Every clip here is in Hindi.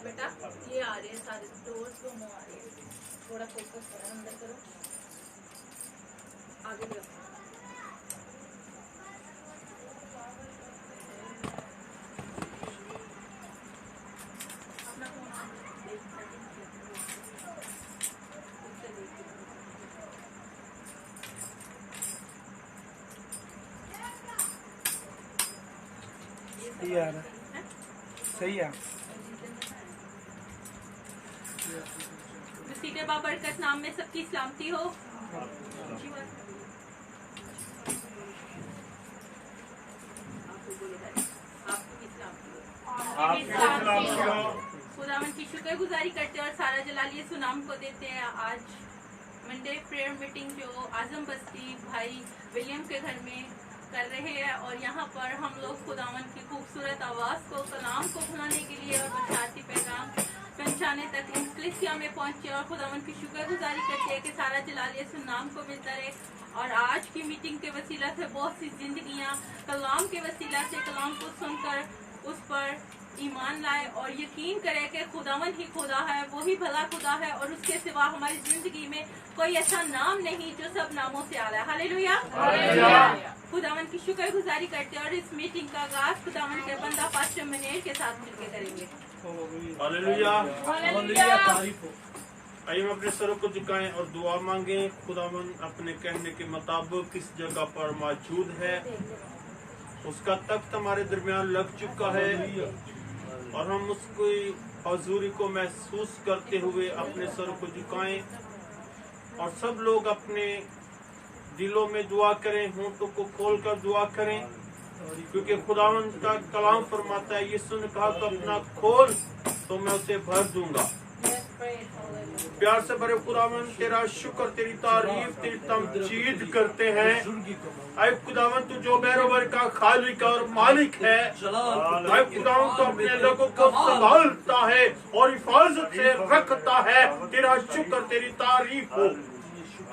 बेटा ये आ रहे हैं सारे डोर्स दोनों आ रहे हैं, थोड़ा फोकस करो, अंदर करो, आगे भी रखो। अपना सही आ रहा है, सही है। सीटे बाबरकत नाम में सबकी सलामती हो। खुदावन की शुक्रगुजारी करते हैं और सारा जलालिया सुनाम को देते हैं। आज मंडे प्रेयर मीटिंग जो आजम बस्ती भाई विलियम के घर में कर रहे हैं और यहाँ पर हम लोग खुदावन की खूबसूरत आवाज़ को कलाम को सुनाने के लिए और बशारती पैगाम पहुँचाने तक इंक्लिसिया में पहुँचे और खुदावन की शुक्रगुजारी करते हैं कि सारा जलालिया सुनाम को मिलता रहे। और आज की मीटिंग के वसीला से बहुत सी जिंदगियाँ कलाम के वसीला से कलाम को सुनकर उस पर ईमान लाए और यकीन करे कि खुदावन ही खुदा है, वो ही भला खुदा है और उसके सिवा हमारी जिंदगी में कोई ऐसा नाम नहीं जो सब नामों से आला है। हालेलुया। खुदावन की शुक्रगुजारी करते हैं और इस मीटिंग का आगाज खुदावन के बंदा पास्टर मनेर के साथ मिलकर करेंगे। हालेलुया। आइए हम अपने सरों को झुकाएं और दुआ मांगे। खुदावन अपने कहने के मुताबिक किस जगह पर मौजूद है, उसका तख्त हमारे दरमियान लग चुका है और हम उसकी हजूरी को महसूस करते हुए अपने सरों को झुकाएं और सब लोग अपने दिलों में दुआ करें, होंठों को खोलकर दुआ करें, क्योंकि खुदावंद का कलाम फरमाता है, यीशु ने कहा तो अपना खोल तो मैं उसे भर दूंगा। प्यार से भरे खुदावन तेरा शुक्र, तेरी तारीफ, तेरी तमजीद करते हैं। आए खुदावन तू जो बैरोबर का खालिक और मालिक है, आए खुदावन तो अपने लोगों को संभालता है और हिफाजत से रखता है। तेरा शुक्र, तेरी तारीफ हो।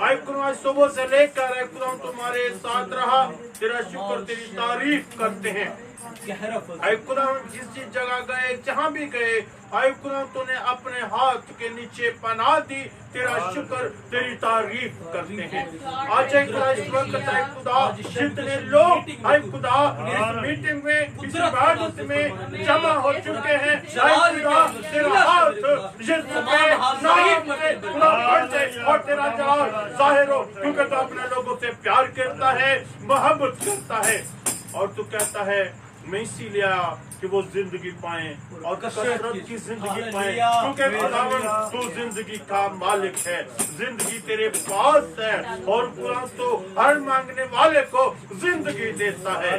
आए खुदा सुबह से लेकर आए खुदावन तुम्हारे साथ रहा, तेरा शुक्र, तेरी तारीफ करते हैं। आए खुदा जिस जगह गए, जहाँ भी गए, आए खुदा तूने अपने हाथ के नीचे पनाह दी, तेरा शुक्र, तेरी तारीफ करते हैं। आज खुदा इस वक्त आए खुदा जितने लोग आए खुदा इस मीटिंग में, इस इबादत में जमा हो चुके हैं, आए खुदा तेरा हाथ यीशु के नाम में खुदा बढ़ जाए और तेरा जलाल जाहिर हो, क्योंकि तू अपने लोगों से प्यार करता है, मोहब्बत करता है और तू कहता है मैं इसीलिए आया कि वो जिंदगी पाए और कसरत की जिंदगी पाए, क्योंकि खुदावन तू जिंदगी का मालिक है, जिंदगी तेरे पास है और खुदा तो हर मांगने वाले को जिंदगी देता है।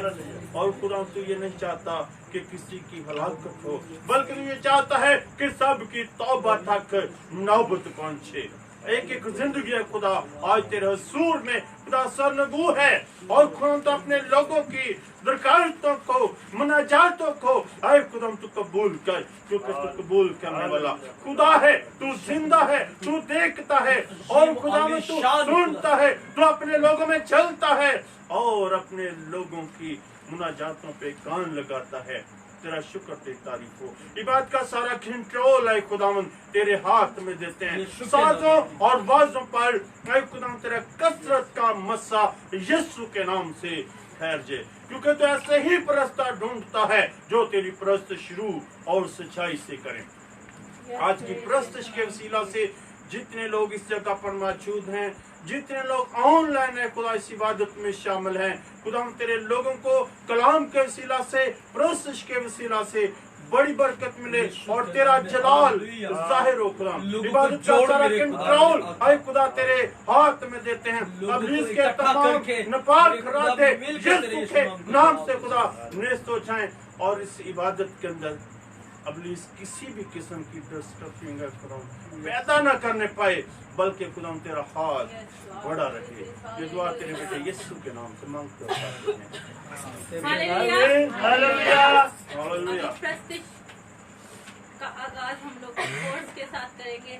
और खुदा तो ये नहीं चाहता कि किसी की हलाकत हो, बल्कि ये चाहता है कि सबकी तौबा तक नौबत पहुंचे। एक एक जिंदगी है खुदा आज तेरे हजूर में खुदा सरनगू है और खुदा तो अपने लोगों की दरखास्तों को, मुनाजातों को आए खुदा तू कबूल कर, क्योंकि तू कबूल करने वाला खुदा है, तू जिंदा है, तू देखता है और खुदा में तू सुनता है, तू अपने लोगों में चलता है और अपने लोगों की मुनाजातों पे कान लगाता है। तेरा शुक्र, तेरी तारीफ हो। इबादत का सारा कंट्रोल है खुदावन तेरे हाथ में देते हैं। साजों और बाजों पर खुदावन तेरा कसरत का मस्सा यीशु के नाम से ठहर जाए, क्योंकि तो ऐसे ही परस्ता ढूंढता है जो तेरी परस्त शुरू और सच्चाई से करें। आज की परस्तिश के वसीला से जितने लोग इस जगह पर मौजूद हैं, जितने लोग ऑनलाइन है खुदा इस इबादत में शामिल हैं, खुदा तेरे लोगों को कलाम के वसीला से, परस्तिश के वसीला से बड़ी बरकत मिले और तेरा जलाल जाहिर हो। खुदा इबादत का सारा कंट्रोल आए खुदा तेरे हाथ में देते हैं। अब्लीस के तमाम नपाक राते यीशु के नाम से खुदा नेस्त हो जाएं और इस इबादत के अंदर अब्लीस किसी भी किस्म की डिस्टर्बिंग पैदा न करने पाए, बल्कि खुदा तेरा हाथ बड़ा रहे। ये दुआ तेरे बेटे यीशु के नाम से मांगते हैं। हालेलुया। प्रस्तिश का आगाज हम लोग कोर्स के साथ करेंगे।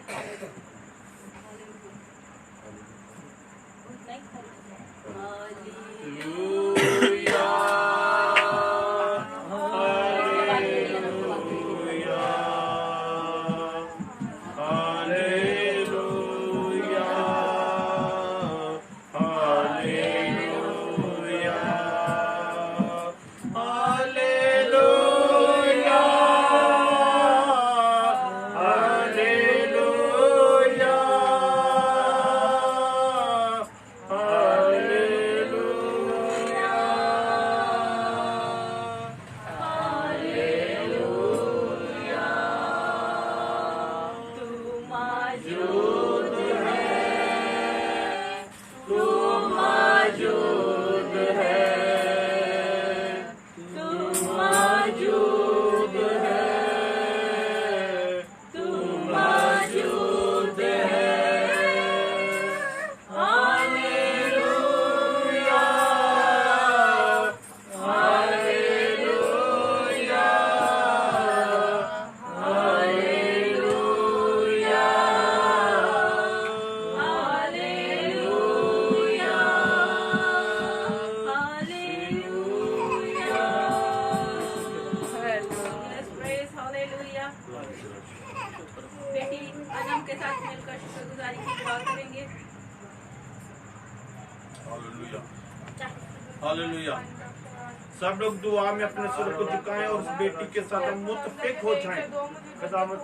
दुआ करेंगे। Hallelujah, hallelujah. सब लोग दुआ में अपने सिर को झुकाएं और उस बेटी के साथ हम मुत्तफिक हो जाएं।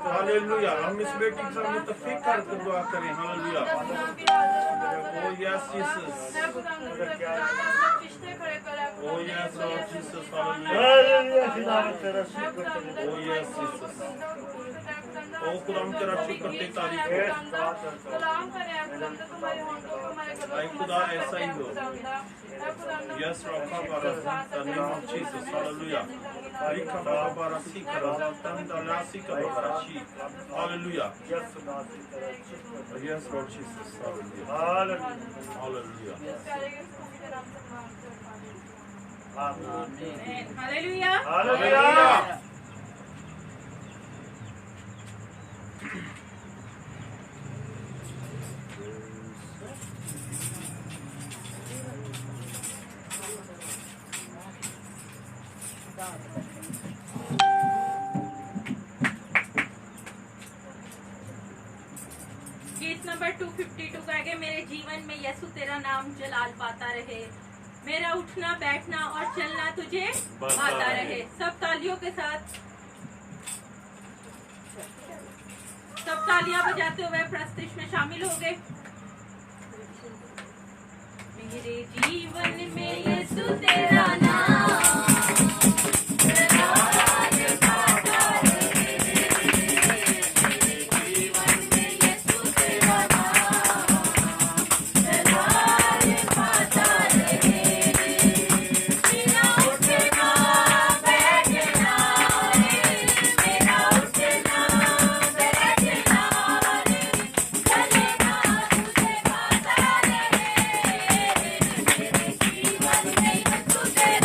हालेलुया, हम इस बेटी के साथ मुत्तफिक करके दुआ करें। Hallelujah. Oh yes Jesus, oh yes Lord Jesus, hallelujah. Oh yes Jesus, ओ खुदा हम तेरा शुक्र ते तारीफ है। आई खुदा ऐसा ही हो। यस रखा बारा the name of Jesus, hallelujah. रिखा बारा सीखा बारा तंदा सीखा बारा शी, hallelujah. Yes Lord Jesus, hallelujah, hallelujah. Hallelujah, hallelujah. गीत नंबर 252 का आगे, मेरे जीवन में यीशु तेरा नाम जलाल पाता रहे, मेरा उठना बैठना और चलना तुझे आता रहे। सब तालियों के साथ, सब तालियां बजाते हुए प्रस्तुति में शामिल हो गए। मेरे जीवन में यीशु तेरा नाम Today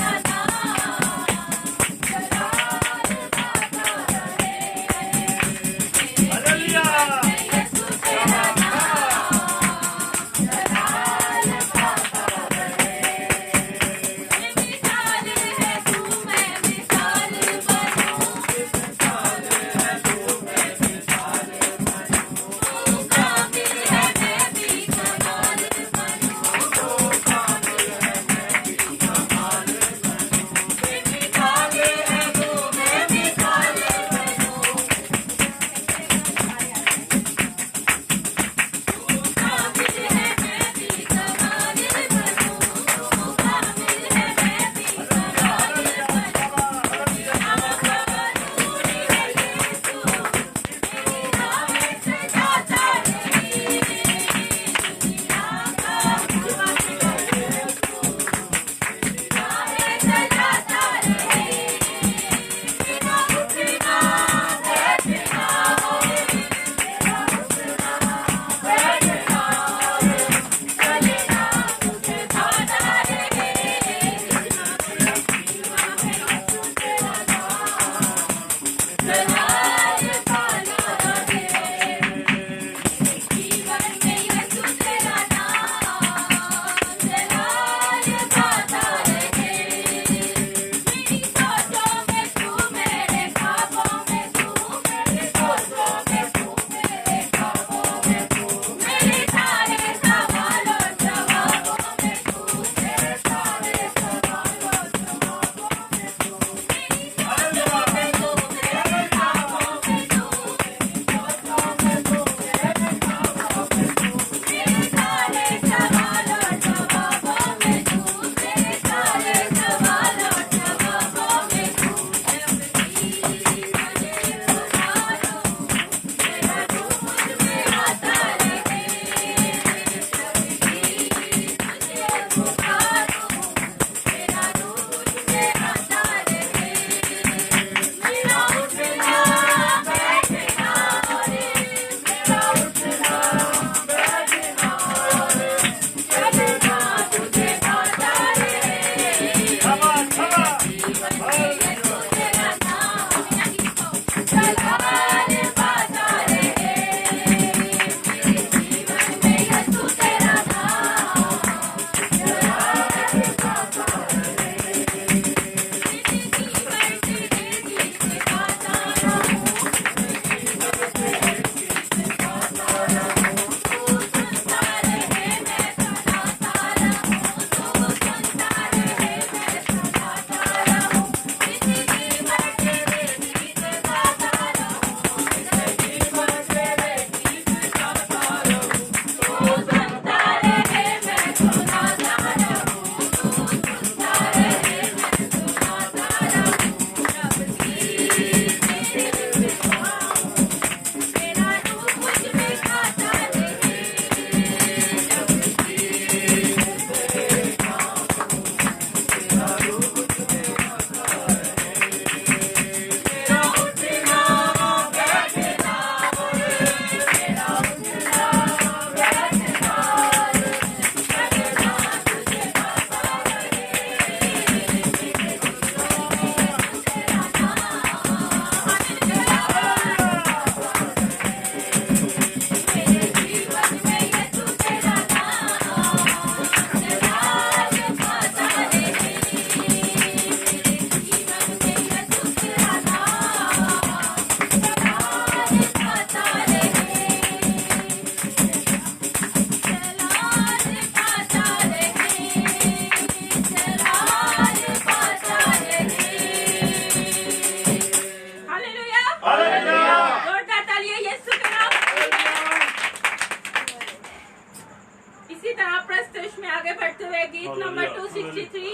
इसी तरह प्रस्तुष में आगे बढ़ते हुए गीत नंबर 263,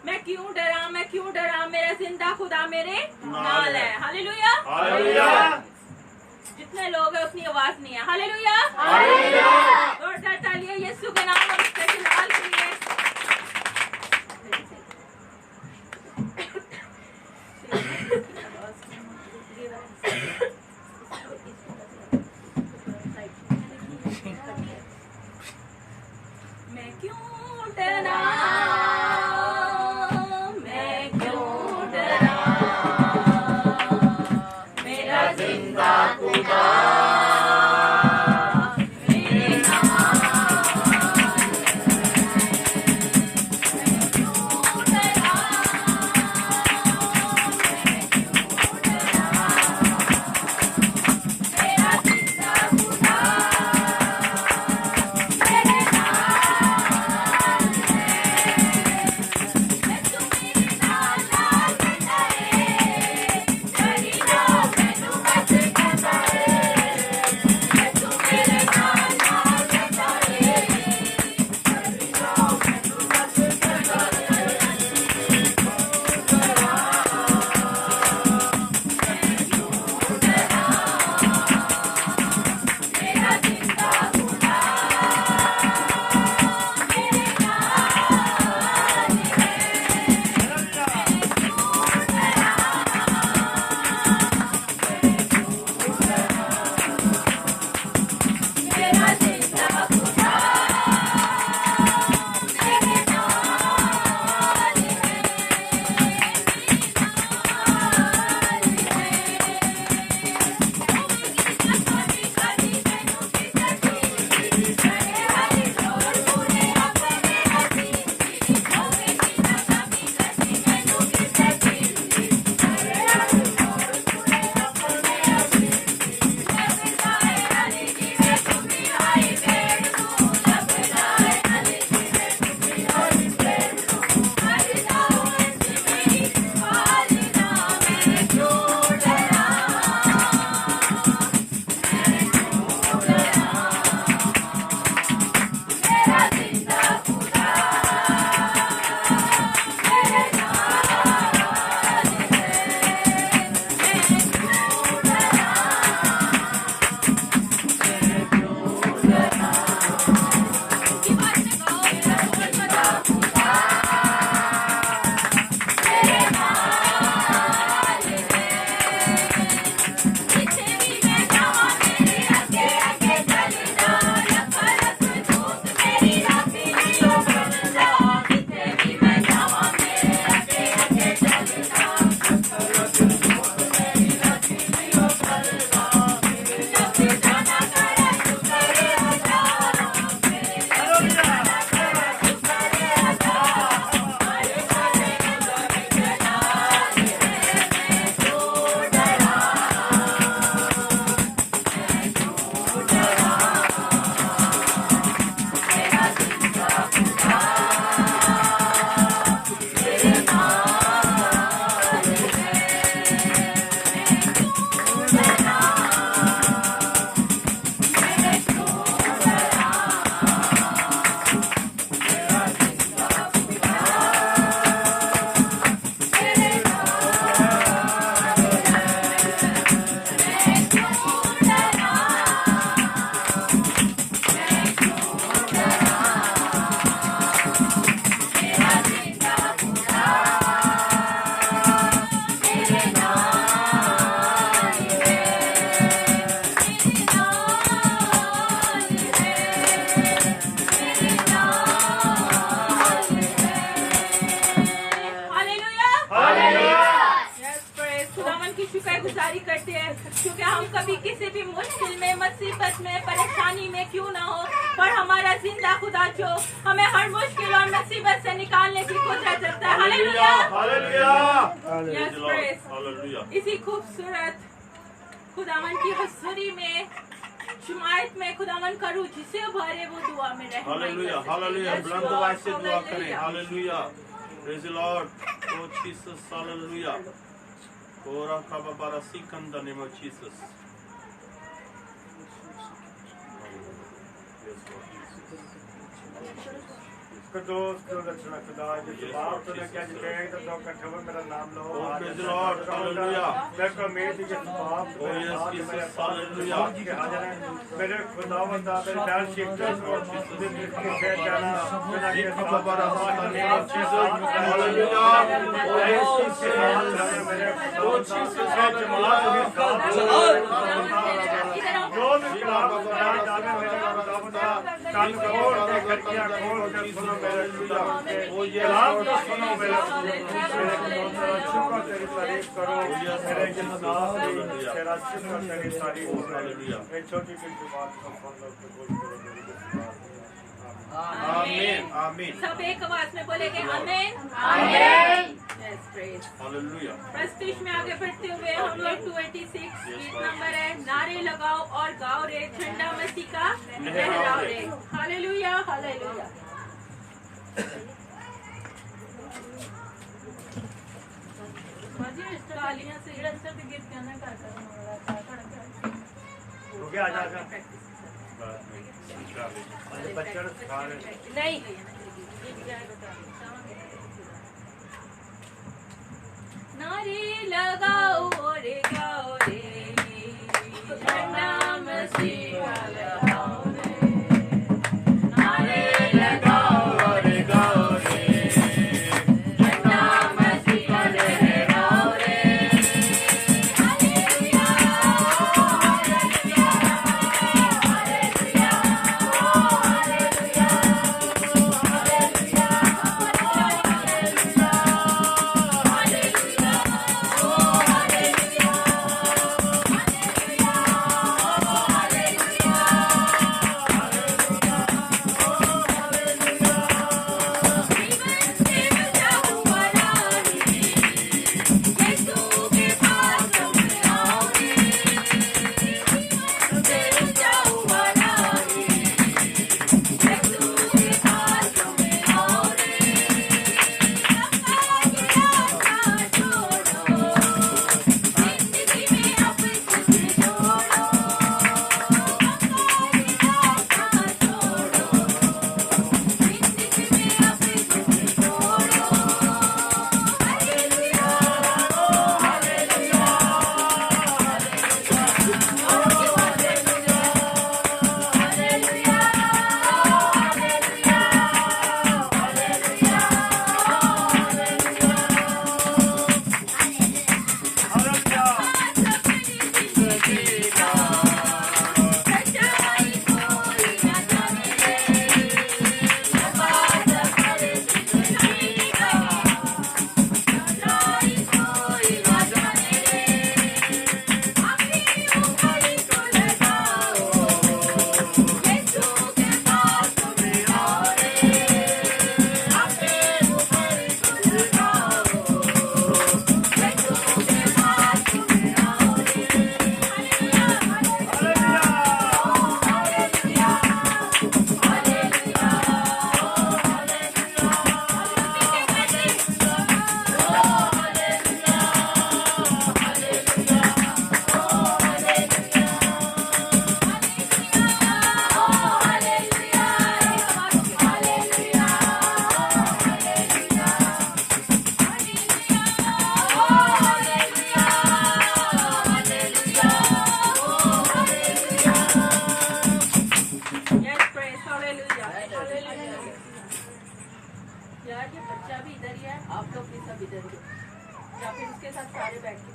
मैं क्यों डरा, मेरा जिंदा खुदा मेरे नाल है। Hallelujah, hallelujah. जितने लोग हैं उतनी आवाज नहीं है। हालेलुया, जोरदार तालियां यीशु के नाम में उसके जलाल के लिए। मैं क्यों डरा, मेरा जिंदा खुदा शुक्रगुजारी करते हैं क्योंकि हम कभी किसी भी मुश्किल में, मुसीबत में, परेशानी में क्यों ना हो, पर हमारा जिंदा खुदा जो हमें हर मुश्किल और मुसीबत से निकालने की कुदरत रखता है। Hallelujah, hallelujah, hallelujah. इसी खूबसूरत खुदावन की हज़ूरी में, शुमायत में खुदावन का रूह जिसे भरे वो दुआ में रहे। Hallelujah, hallelujah. बुलंद आवाज से दुआ करें। Hallelujah, praise the Lord, O Jesus, hallelujah. Ora kababara seek in the name of Jesus. Yes, Lord Jesus. कदोस को रचना खुदा जिस बाप तो ने क्या जितेंगे तो दो इकट्ठे हुए मेरा नाम लो Oh, praise the Lord. Hallelujah. मैं को उम्मीद है कि बाप Oh, yes, Jesus. Hallelujah. के हाजिर हैं मेरे खुदावंद दा मेरे डाल शिफ्टर को जिंदगी के फेर जाना बिना के खबर Hallelujah. Oh, Jesus. जो भी खिलाफ खुदा जाने मेरे खुदावंद दा कान खोल के खिड़कियां खोल के सुनो मेरे खुदा Oh, yes. कलाम को सुनो मेरे शुक्र तेरी तारीफ करो मेरे जनाब तेरा शुक्र तेरी तारीफ करो एक छोटी सी बात को सुन लो तो बोल करो मेरी Amen. Amen. सब एक आवाज में बोलेंगे आमीन आमीन। Yes praise Hallelujah. प्रस्तुति में आगे बढ़ते हुए हम लोग 286 गीत नंबर है नारे लगाओ और गाओ रे झंडा मसीह का लहराओ रे हालेलुया हालेलुया तालियां से गीत गाना हो गया आ जाएगा बच्चे सिखा रहे नहीं नारे लगाओ रे गाओ रे झंडा मसीह का लहराओ रे नारे लगाओ रे गाओ रे झंडा मसीह का लहराओ रे हालेलुया हालेलुया हालेलुया हालेलुया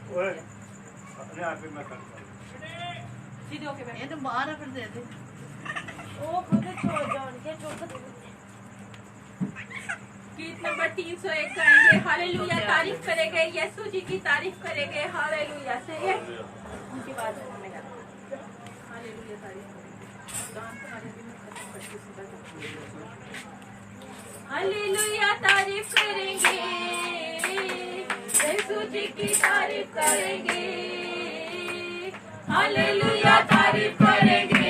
अपने आप ही मैं करता हूँ सीधे होके बैठ ये तो बाहर फिर दे दे वो खुद छोड़ जाओ उनके चौकट गीत नंबर 301 गाएंगे हालेलुया तारीफ करेंगे यीशु जी की तारीफ करेंगे हालेलुया से ये उनकी बात में हालेलुया तारीफ करेंगे गान तुम्हारे भी मैं खत्म करती हूं हालेलुया तारीफ करेंगे यीशु जी की तारीफ करेंगे हालेलुया तारीफ करेंगे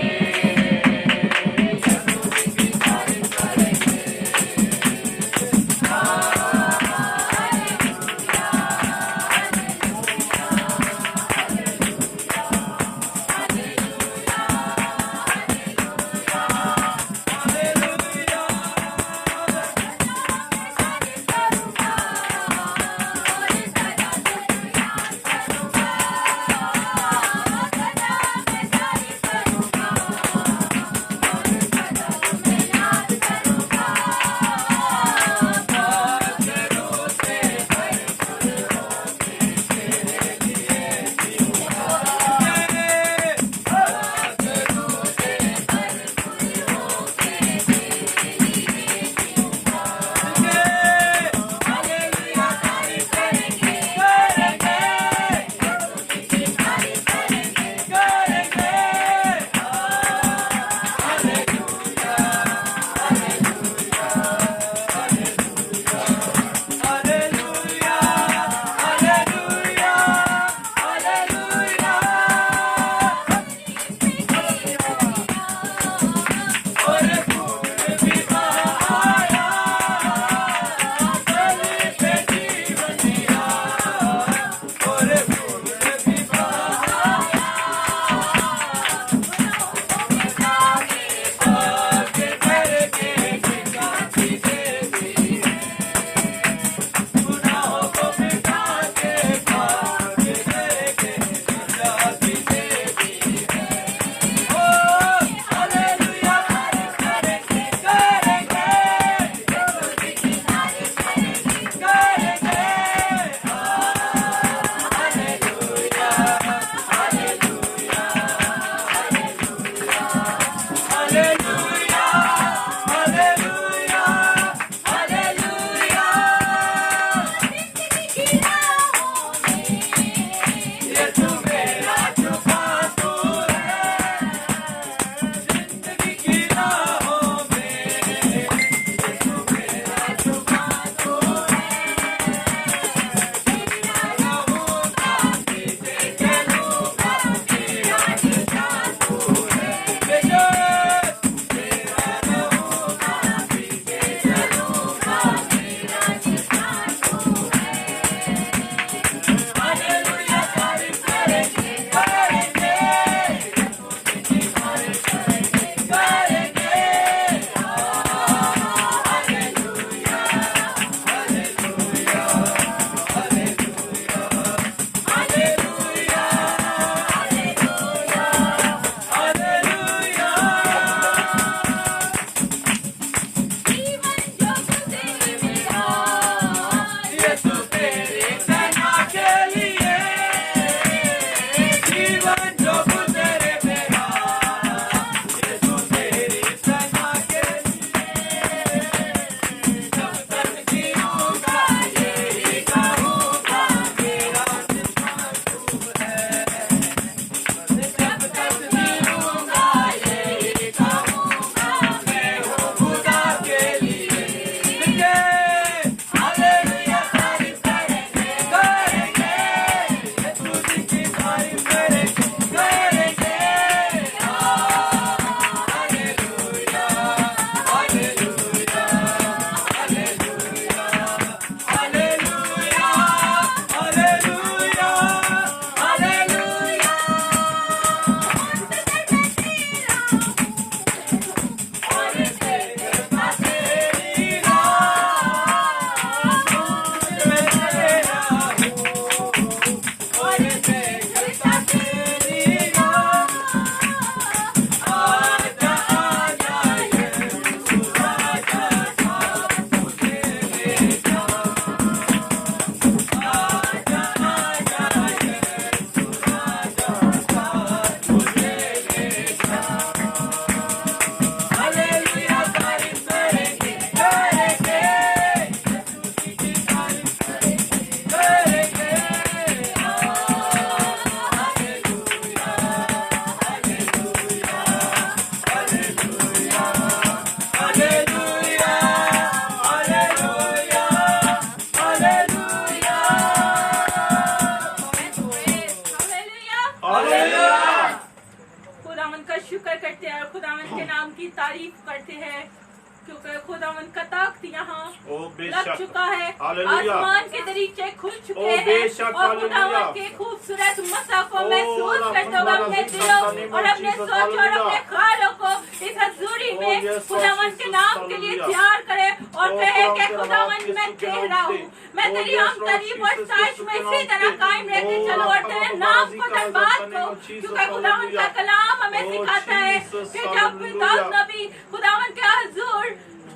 क्योंकि खुदावन का तख्त यहाँ ओ लग बेशक चुका है। हालेलुया। आसमान के दरीचे खुल ओ चुके हैं बेशक, और हालेलुया। खुदावन के खूबसूरत मसा को ओ महसूस करते हुए रब्बना अपने रज़ी दिलों ख़ानी और अपने मौजूद, सोच और हालेलुया। अपने ख्यालों को इस हजूरी ओ में यस, खुदावन के यीशु, नाम के लिए हालेलुया। तैयार करे और ओ कहे खुदावन कि के खुदावन नाम मैं यीशु के तेरा नाम हूँ, से। मैं ओ तेरी यस, हम तारीफ और यीशु साइश में के इसी नाम तरह से। कायम रहते ओ चलो और रब्बना तेरे रज़ी नाम को ख़ानी धन्यवाद मौजूद, को, यीशु, क्योंकि खुदावन का हालेलुया। कलाम हमें ओ सिखाता है जीसस, कि जब हालेलुया। दाऊद नबी खुदावन के हुजूर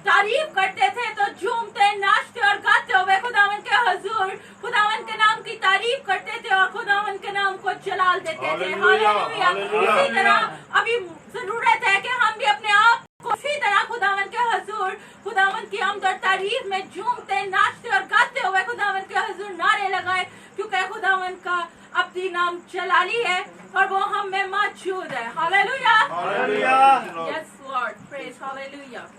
तारीफ करते थे तो झूमते नाचते और गाते हुए खुदावन के हुजूर खुदावन के नाम की तारीफ करते थे और खुदावन के नाम को जलाल देते थे। Hallelujah, hallelujah. हालेलुया। इसी तरह अभी जरूरत है कि हम भी अपने आप को इसी तरह खुदावन के हुजूर खुदावन की हमद और तारीफ में झूमते नाचते और गाते हुए खुदावन के हुजूर नारे लगाए, क्योंकि खुदावन का अपनी नाम जलाली है और वो हम में मौजूद है। Hallelujah. Hallelujah. Yes Lord, praise hallelujah.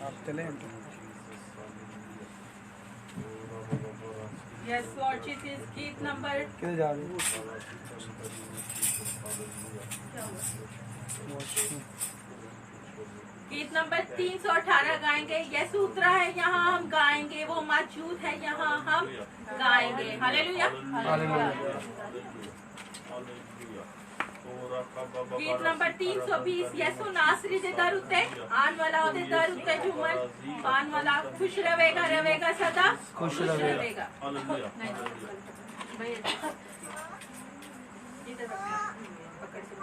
आप चले Yes, Lord Jesus, गीत नंबर किधर जा रहे हो? गीत नंबर 318 गाएंगे। यीशु उतरा है यहाँ हम गाएंगे, वो मौजूद है यहाँ हम गाएंगे। हालेलुया। गीत नंबर 320 यीशु नासरी दे दर उत्ते आन वाला ओदे दर उत्ते झूमन आन वाला खुश रहेगा रहेगा सदा खुश रहेगा। नहीं, भैया, इधर पकड़ के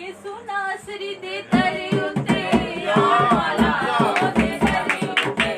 यीशु नासरी दे दर उत्ते आन वाला ओदे दर उत्ते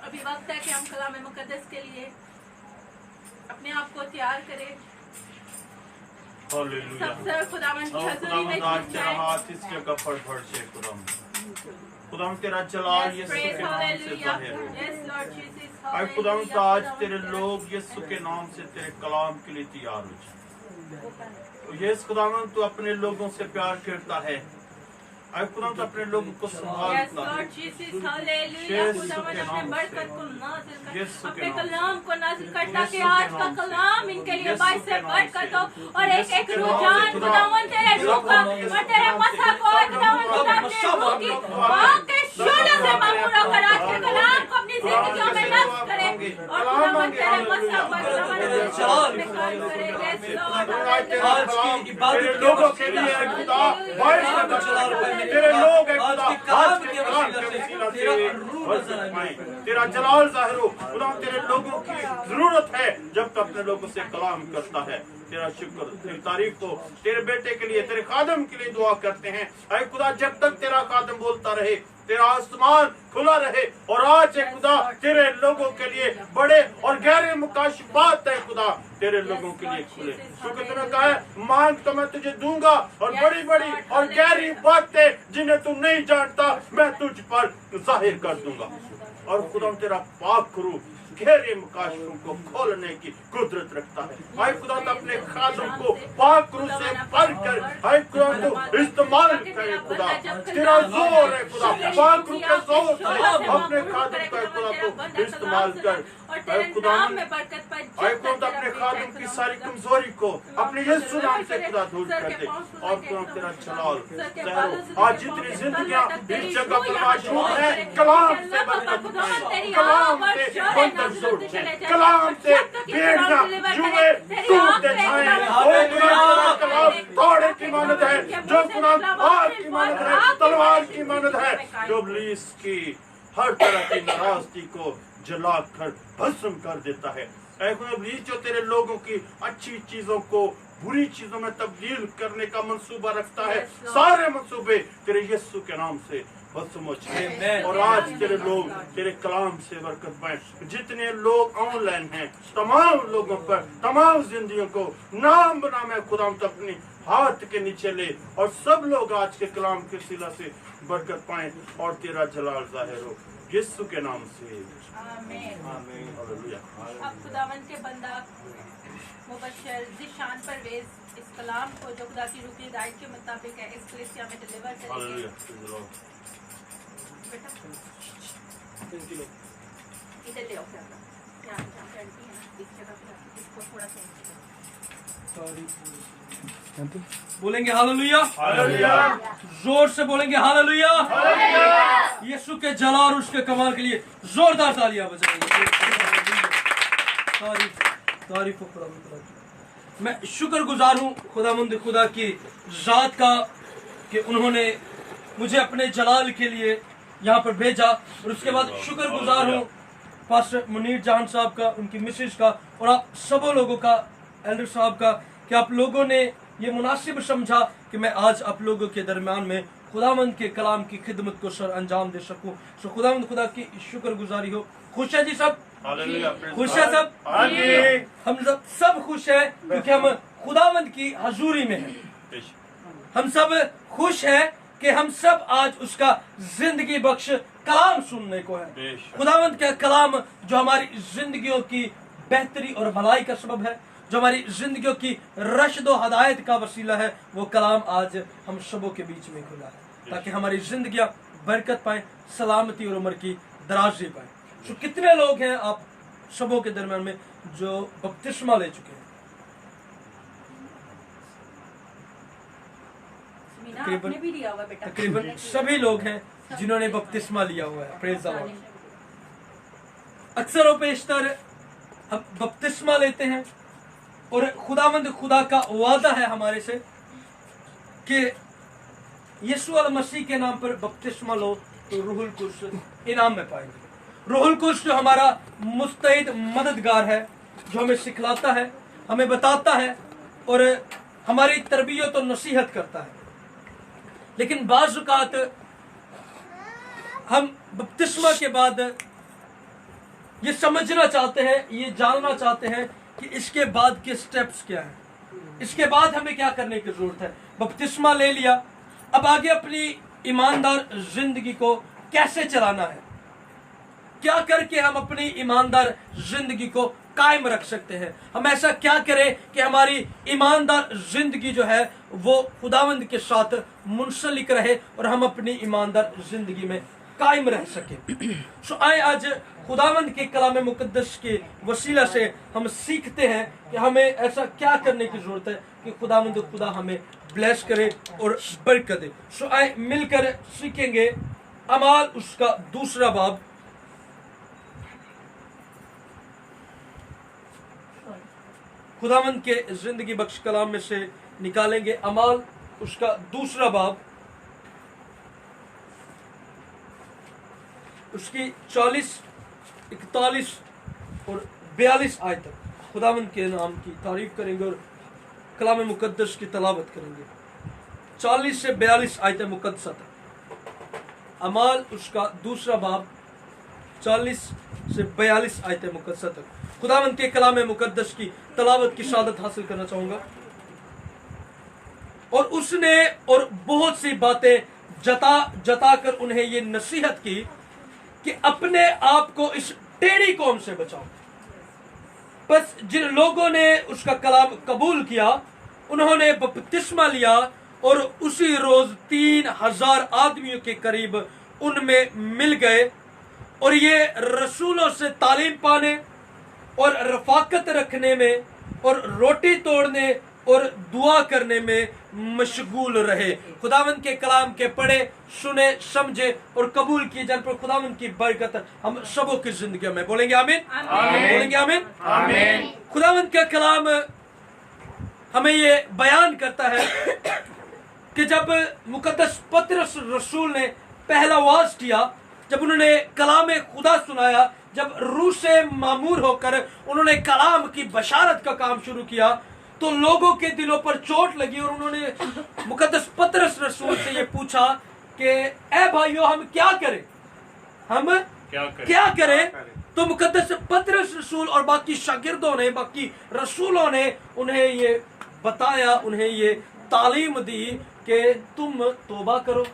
अभी वक्त है कि हम कलाम मुकद्दस के लिए अपने आप को तैयार करें। हालेलुया। सबसे खुदावंद की हज़ूरी खुदावंद में आज झुक तेरा जाएं। हाथ इस जगह पर बढ़े खुदावंद। खुदावंद तेरा जलाल Yes, यीशु praise, के नाम से hallelujah. जाहिर हो। Yes, Lord Jesus, आए खुदावंद hallelujah. आज खुदावंद तेरे तेरा- लोग यीशु के नाम से तेरे कलाम के लिए तैयार हो जाए। यीशु खुदावंद तू अपने लोगों से प्यार करता है। आए खुदावंद अपने लोगों को Yes, संभालता है। Lord Jesus, hallelujah. यीशु खुदावंद के अपने नाम बरकत से। को नाज़िल कर, यीशु के अपने नाम से। कलाम को नाज़िल कर, ताकि यीशु के आज का नाम से। कलाम इनके लिए यीशु बाइस के से नाम बरकत से। हो और एक यीशु एक के नाम रुझान से। खुदावंद तेरे रूह का और तेरे मसा को खुदावंद खुदा अपने रूह की वाक के शोले से मामूर होकर आज के कलाम को अपनी जिंदगियों में नष्ट करे और खुदावंद तेरे मसा पर खुदावंद अपने काम करे। Yes, Lord, hallelujah. आज की इबादत तेरे के लोगों वसीले के लिए से खुदा बाइस कलाम में चला रहा है मेरे तेरे लोग हैं आज खुदा के कलाम आज के वसीले से तेरा रूह नजर आए। तेरा जलाल जाहिर हो। खुदा तेरे लोगों की जरूरत है जब तक अपने लोगों से कलाम करता है। तेरा शुक्र तेरी तारीफ हो। तेरे बेटे के लिए तेरे खादम के लिए दुआ करते हैं। ऐ खुदा जब तक तेरा खादम बोलता रहे तेरा आसमान खुला रहे और आज है खुदा तेरे लोगों के लिए बड़े और गहरे मुकाशिफात है खुदा तेरे लोगों के लिए खुले। शुक्र तूने कहा है मांग तो मैं तुझे दूंगा और बड़ी बड़ी और गहरी बातें जिन्हें तू नहीं जानता मैं तुझ पर जाहिर कर दूंगा। और खुदा तेरा पाक करूं गहरे मुकाशों को खोलने की कुदरत रखता है। हाय खुदा तो अपने खादम को पाक रूह से भर कर हाय खुदा तो इस्तेमाल करे खुदा तेरा जोर है खुदा पाक रूह के जोर से अपने खादम का खुदा तो इस्तेमाल कर। हाय खुदा हाय खुदा अपने खादम की सारी कमजोरी को अपने यीशु नाम से खुदा दूर कर दे और खुदा तेरा जलाल जहरो आज जितनी जिंदगियां इस जगह पर मौजूद है कलाम से बरकत पाएं, कलाम से बंधन टूट जाए, कलाम से भेड़ियां जुए टूटते जाएं। और तेरा कलाम तोड़े की मानद है जो कलाम आग की मानद है तलवार की मानद है जो इब्लीस की हर तरह की नाराजगी को जलाकर भस्म कर देता है। ऐ खुदा इब्लीस जो तेरे लोगों की अच्छी चीजों को बुरी चीजों में तब्दील करने का मंसूबा रखता है सारे मंसूबे तेरे यीशु के नाम से भस्म हो जाए। और आज तेरे लोग तेरे कलाम से बरकत पाए। जितने लोग ऑनलाइन हैं तमाम लोगों पर तमाम जिंदगियों को नाम बना मैं खुदा अपने हाथ के नीचे ले और सब लोग आज के कलाम के सिला से बरकत पाए और तेरा जलाल जाहिर हो यीशु के नाम से आमीन। आमीन हालेलुया। अब खुदावंद के बंदा मुबश्शिर ज़िशान परवेज इस कलाम को जो खुदा की रूह की हिदायत के मुताबिक है इस कलीसिया में डिलीवर करेंगे। हालेलुया। बेटा इधर ले आओ कैमरा यहाँ जहाँ पे आंटी है ना इस जगह पे इसको थोड़ा सा बोलेंगे हालेलुया, हालेलुया। जोर से बोलेंगे हालेलुया। यीशु के जलाल और उसके कमाल के लिए जोरदार तालियां बजाएंगे। तारीफ तारीफ खुदा की। मैं शुक्रगुजार हूँ खुदावंद खुदा की जात का कि उन्होंने मुझे अपने जलाल के लिए यहाँ पर भेजा और उसके बाद शुक्रगुजार हूँ पास्टर मुनीर जान साहब का, उनकी मिसेज का और आप सबों लोगों का, एल्डर साहब का, कि आप लोगों ने ये मुनासिब समझा कि मैं आज आप लोगों के दरमियान में खुदावंद के कलाम की खिदमत को सर अंजाम दे सकूं। सो खुदावंद खुदा की शुक्रगुजारी हो। खुश है जी सब? हालेलुया। खुश है सब? हम सब खुश है क्योंकि हम खुदावंद की हजूरी में हैं। हम सब खुश हैं कि हम सब आज उसका जिंदगी बख्श कलाम सुनने को है। खुदावंद का कलाम जो हमारी जिंदगियों की बेहतरी और भलाई का सबब है, जो हमारी जिंदगियों की रशद व हदायत का वसीला है, वो कलाम आज हम सबों के बीच में खुला है ताकि हमारी जिंदगियां बरकत पाए, सलामती और उम्र की दराजी पाए। तो कितने लोग हैं आप सबों के दरमियान में जो बपतिस्मा ले चुके हैं? तकरीबन सभी लोग हैं जिन्होंने बपतिस्मा लिया हुआ है। Praise the Lord. अक्सर और पेशतर हम बपतिस्मा लेते हैं और खुदावंद खुदा का वादा है हमारे से कि यीशु अल मसीह के नाम पर बपतिस्मा लो तो रूहुल कुद्स इनाम में पाएंगे। रूहुल कुद्स जो हमारा मुस्तैद मददगार है, जो हमें सिखलाता है, हमें बताता है और हमारी तरबियत और नसीहत करता है। लेकिन बाज़ औक़ात हम बपतिस्मा के बाद ये समझना चाहते हैं, ये जानना चाहते हैं कि इसके बाद के स्टेप्स क्या हैं, इसके बाद हमें क्या करने की जरूरत है। बपतिस्मा ले लिया, अब आगे अपनी ईमानदार जिंदगी को कैसे चलाना है, क्या करके हम अपनी ईमानदार जिंदगी को कायम रख सकते हैं। हम ऐसा क्या करें कि हमारी ईमानदार जिंदगी जो है वो खुदावंद के साथ मुंसलिक रहे और हम अपनी ईमानदार जिंदगी में कायम रह सके। सो आए आज खुदावंद के कलाम मुकद्दस के वसीला से हम सीखते हैं कि हमें ऐसा क्या करने की जरूरत है कि खुदावंद खुदा हमें ब्लेस करे और बरकत दे। सो आए मिलकर सीखेंगे अमाल उसका 2 बाब। खुदावंद के जिंदगी बख्श कलाम में से निकालेंगे अमाल उसका 2 बाब, उसकी 40, 41 और 42 आयत तक खुदावंद के नाम की तारीफ करेंगे और कलाम मुकद्दस की तलावत करेंगे। 40 से 42 आयत मुकद्दसा तक। अमाल उसका 2 बाब 40 से 42 आयत मुकद्दसा तक खुदावंद के कलाम मुकद्दस की तलावत की शहादत हासिल करना चाहूंगा। और उसने और बहुत सी बातें जता कर उन्हें ये नसीहत की कि अपने आप को इस टेढ़ी कौम से बचाओ। बस जिन लोगों ने उसका कलाम कबूल किया उन्होंने बपतिस्मा लिया और उसी रोज 3000 आदमियों के करीब उनमें मिल गए और ये रसूलों से तालीम पाने और रफाकत रखने में और रोटी तोड़ने और दुआ करने में मशगूल रहे। खुदावंद के कलाम के पढ़े, सुने, समझे और कबूल किए जाने पर खुदावंद की बरकत हम सबों की जिंदगी में। बोलेंगे आमीन, बोलेंगे आमीन, आमीन। खुदावंद का कलाम हमें ये बयान करता है कि जब मुकद्दस पतरस रसूल ने पहला वाज किया, जब उन्होंने कलाम खुदा सुनाया, जब रूह से मामूर होकर उन्होंने कलाम की बशारत का काम शुरू किया, तो लोगों के दिलों पर चोट लगी और उन्होंने मुकद्दस पतरस रसूल से ये पूछा कि ए भाइयों हम क्या करें, हम क्या करें। तो मुकद्दस पतरस रसूल और बाकी शागिर्दों ने, बाकी रसूलों ने उन्हें ये बताया, उन्हें ये तालीम दी कि तुम तौबा करो,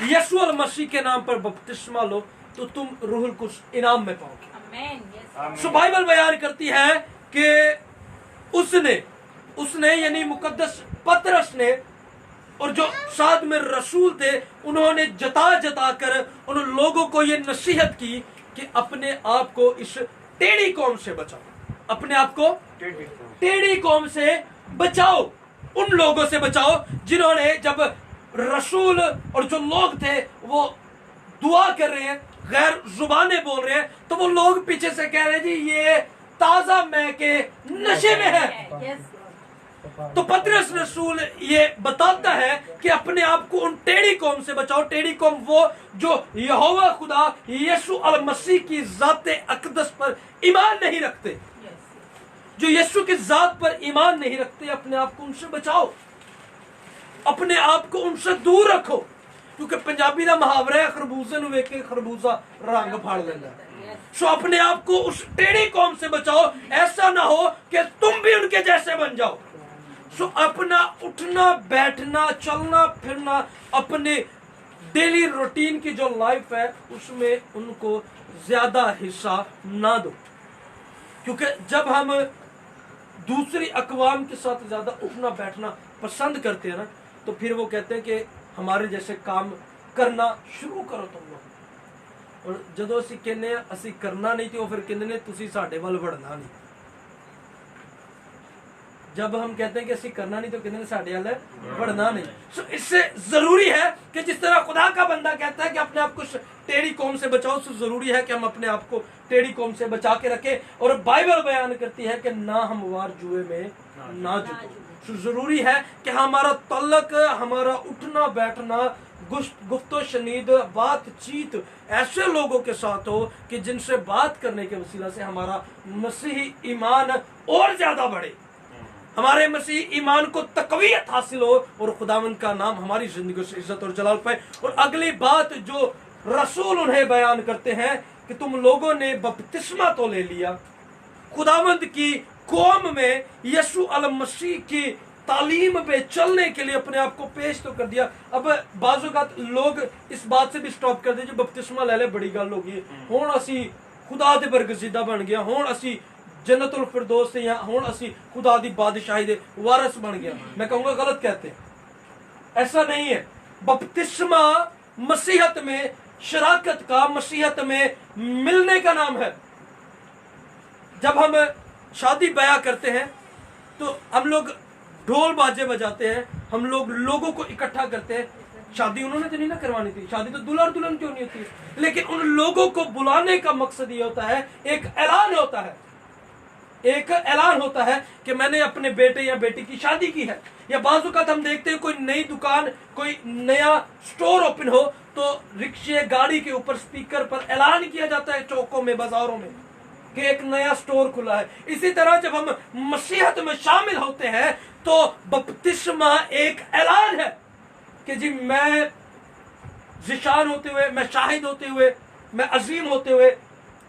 यीशु मसीह के नाम पर बपतिस्मा लो तो तुम रूहुल कुद्स इनाम में पाओगे। सो बाइबल बयान करती है कि उसने यानी मुकद्दस पतरस ने और जो साथ में रसूल थे उन्होंने जता कर उन लोगों को ये नसीहत की कि अपने आप को इस टेढ़ी कौम से बचाओ, अपने आप को टेढ़ी कौम से बचाओ, उन लोगों से बचाओ जिन्होंने, जब रसूल और जो लोग थे वो दुआ कर रहे हैं, गैर जुबाने बोल रहे हैं, तो वो लोग पीछे से कह रहे हैं जी ये ताजा मैं के नशे में है। तो पतरस रसूल ये बताता है कि अपने आप को उन टेढ़ी कौम से बचाओ। टेढ़ी कौम वो जो यहोवा खुदा यीशु अल मसीह की जाते अकदस पर ईमान नहीं रखते, जो यीशु की जात पर ईमान नहीं रखते, अपने आप को उनसे बचाओ, अपने आप को उनसे दूर रखो। क्योंकि पंजाबी का मुहावरा है खरबूजे नु वेख के खरबूजा रंग फाड़ लेंदा। सो अपने आप को उस टेढ़ी कौम से बचाओ, ऐसा ना हो कि तुम भी उनके जैसे बन जाओ। सो अपना उठना बैठना चलना फिरना, अपने डेली रूटीन की जो लाइफ है उसमें उनको ज्यादा हिस्सा ना दो। क्योंकि जब हम दूसरी अकवाम के साथ ज्यादा उठना बैठना पसंद करते हैं ना, तो फिर वो कहते हैं कि हमारे जैसे काम करना शुरू करो तुम लोग। और जदों असीं कहने असीं करना नहीं तो फिर कहते ने तुसीं साडे वल वड़ना नहीं। जब हम कहते हैं कि असीं करना नहीं तो कहते ने साडे वल वड़ना नहीं। सो इससे जरूरी है कि जिस तरह खुदा का बंदा कहता है कि अपने आप को टेढ़ी कौम से बचाओ, सो जरूरी है कि हम अपने आप को टेढ़ी कौम से बचा के रखें। और बाइबल बयान करती है कि ना हमवार जुए में ना जुटो। सो जरूरी है कि हमारा तल्लक, हमारा उठना बैठना, गुफ्तो शनीद बातचीत ऐसे लोगों के साथ हो कि जिनसे बात करने के वसीला से हमारा मसीही ईमान और ज्यादा बढ़े, हमारे मसीह ईमान को तकवीयत हासिल हो और खुदावंद का नाम हमारी जिंदगी से इज्जत और जलाल पाए। और अगली बात जो रसूल उन्हें बयान करते हैं कि तुम लोगों ने बपतिस्मा तो ले लिया, खुदावंद की कौम में यीशु अल मसीह की तालीम पे चलने के लिए अपने आप को पेश तो कर दिया। अब बाज़ औक़ात लोग इस बात से भी स्टॉप कर दे जो बपतिस्मा ले ले बड़ी गल हो गई, हुण असी खुदा दे बरगज़ीदा बन गया, हुण असी जन्नतुल फिरदौस से या हुण असी खुदा दी बादशाही दे वारिस बन गया। मैं कहूँगा गलत कहते हैं, ऐसा नहीं है। बपतिस्मा मसीहत में शराकत का, मसीहत में मिलने का नाम है। जब हम शादी ब्याह करते हैं तो हम लोग ढोल बाजे बजाते हैं, हम लोग लोगों को इकट्ठा करते हैं। शादी उन्होंने तो नहीं ना करवानी थी, शादी तो दूल्हा और दुल्हन क्यों नहीं होती, लेकिन उन लोगों को बुलाने का मकसद ये होता है, एक ऐलान होता है, एक ऐलान होता है कि मैंने अपने बेटे या बेटी की शादी की है। या बाज़ औक़ात हम देखते हैं कोई नई दुकान, कोई नया स्टोर ओपन हो तो रिक्शे गाड़ी के ऊपर स्पीकर पर ऐलान किया जाता है चौकों में, बाजारों में कि एक नया स्टोर खुला है। इसी तरह जब हम मसीहत में शामिल होते हैं तो बपतिस्मा एक ऐलान है कि जी मैं ज़िशान होते हुए, मैं शाहिद होते हुए, मैं अजीम होते हुए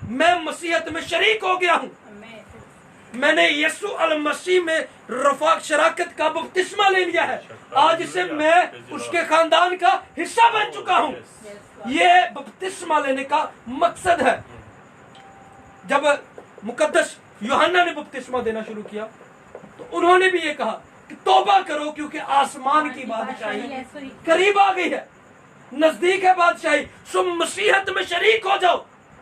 मैं मसीहत में शरीक हो गया हूं। मैंने यीशु अल मसीह में रफाक शराकत का बपतिस्मा ले लिया है। आज से मैं उसके खानदान का हिस्सा बन चुका हूं। ये बपतिस्मा लेने का मकसद है। जब मुकद्दस यूहन्ना ने बपतिस्मा देना शुरू किया तो उन्होंने भी ये कहा कि तौबा करो क्योंकि आसमान की बादशाही करीब आ गई है, नजदीक है बादशाही। सो मसीहत में शरीक हो जाओ,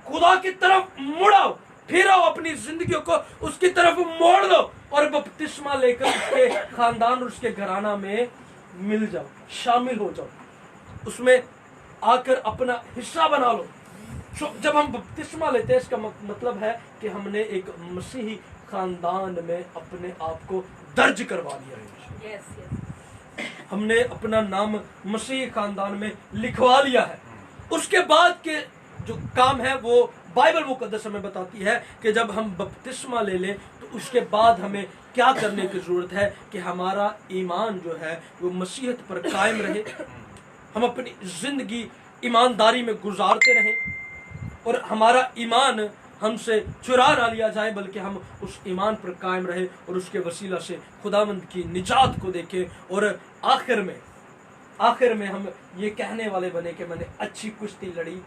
खुदा की तरफ मुड़ाओ, फिर आओ, अपनी जिंदगियों को उसकी तरफ मोड़ दो और बपतिस्मा लेकर उसके खानदान और उसके घराना में मिल जाओ, शामिल हो जाओ, उसमें आकर अपना हिस्सा बना लो। जब हम बपतिस्मा लेते हैं इसका मतलब है कि हमने एक मसीही खानदान में अपने आप को दर्ज करवा लिया है। हमने अपना नाम मसीही खानदान में लिखवा लिया है। उसके बाद के जो काम है वो बाइबल मुकद्दस हमें बताती है कि जब हम बपतिस्मा ले लें तो उसके बाद हमें क्या करने की जरूरत है कि हमारा ईमान जो है वो मसीहत पर कायम रहे, हम अपनी जिंदगी ईमानदारी में गुजारते रहें और हमारा ईमान हमसे चुरा ना लिया जाए, बल्कि हम उस ईमान पर कायम रहे और उसके वसीला से खुदावंद की निजात को देखें और आखिर में हम ये कहने वाले बने कि मैंने अच्छी कुश्ती लड़ी,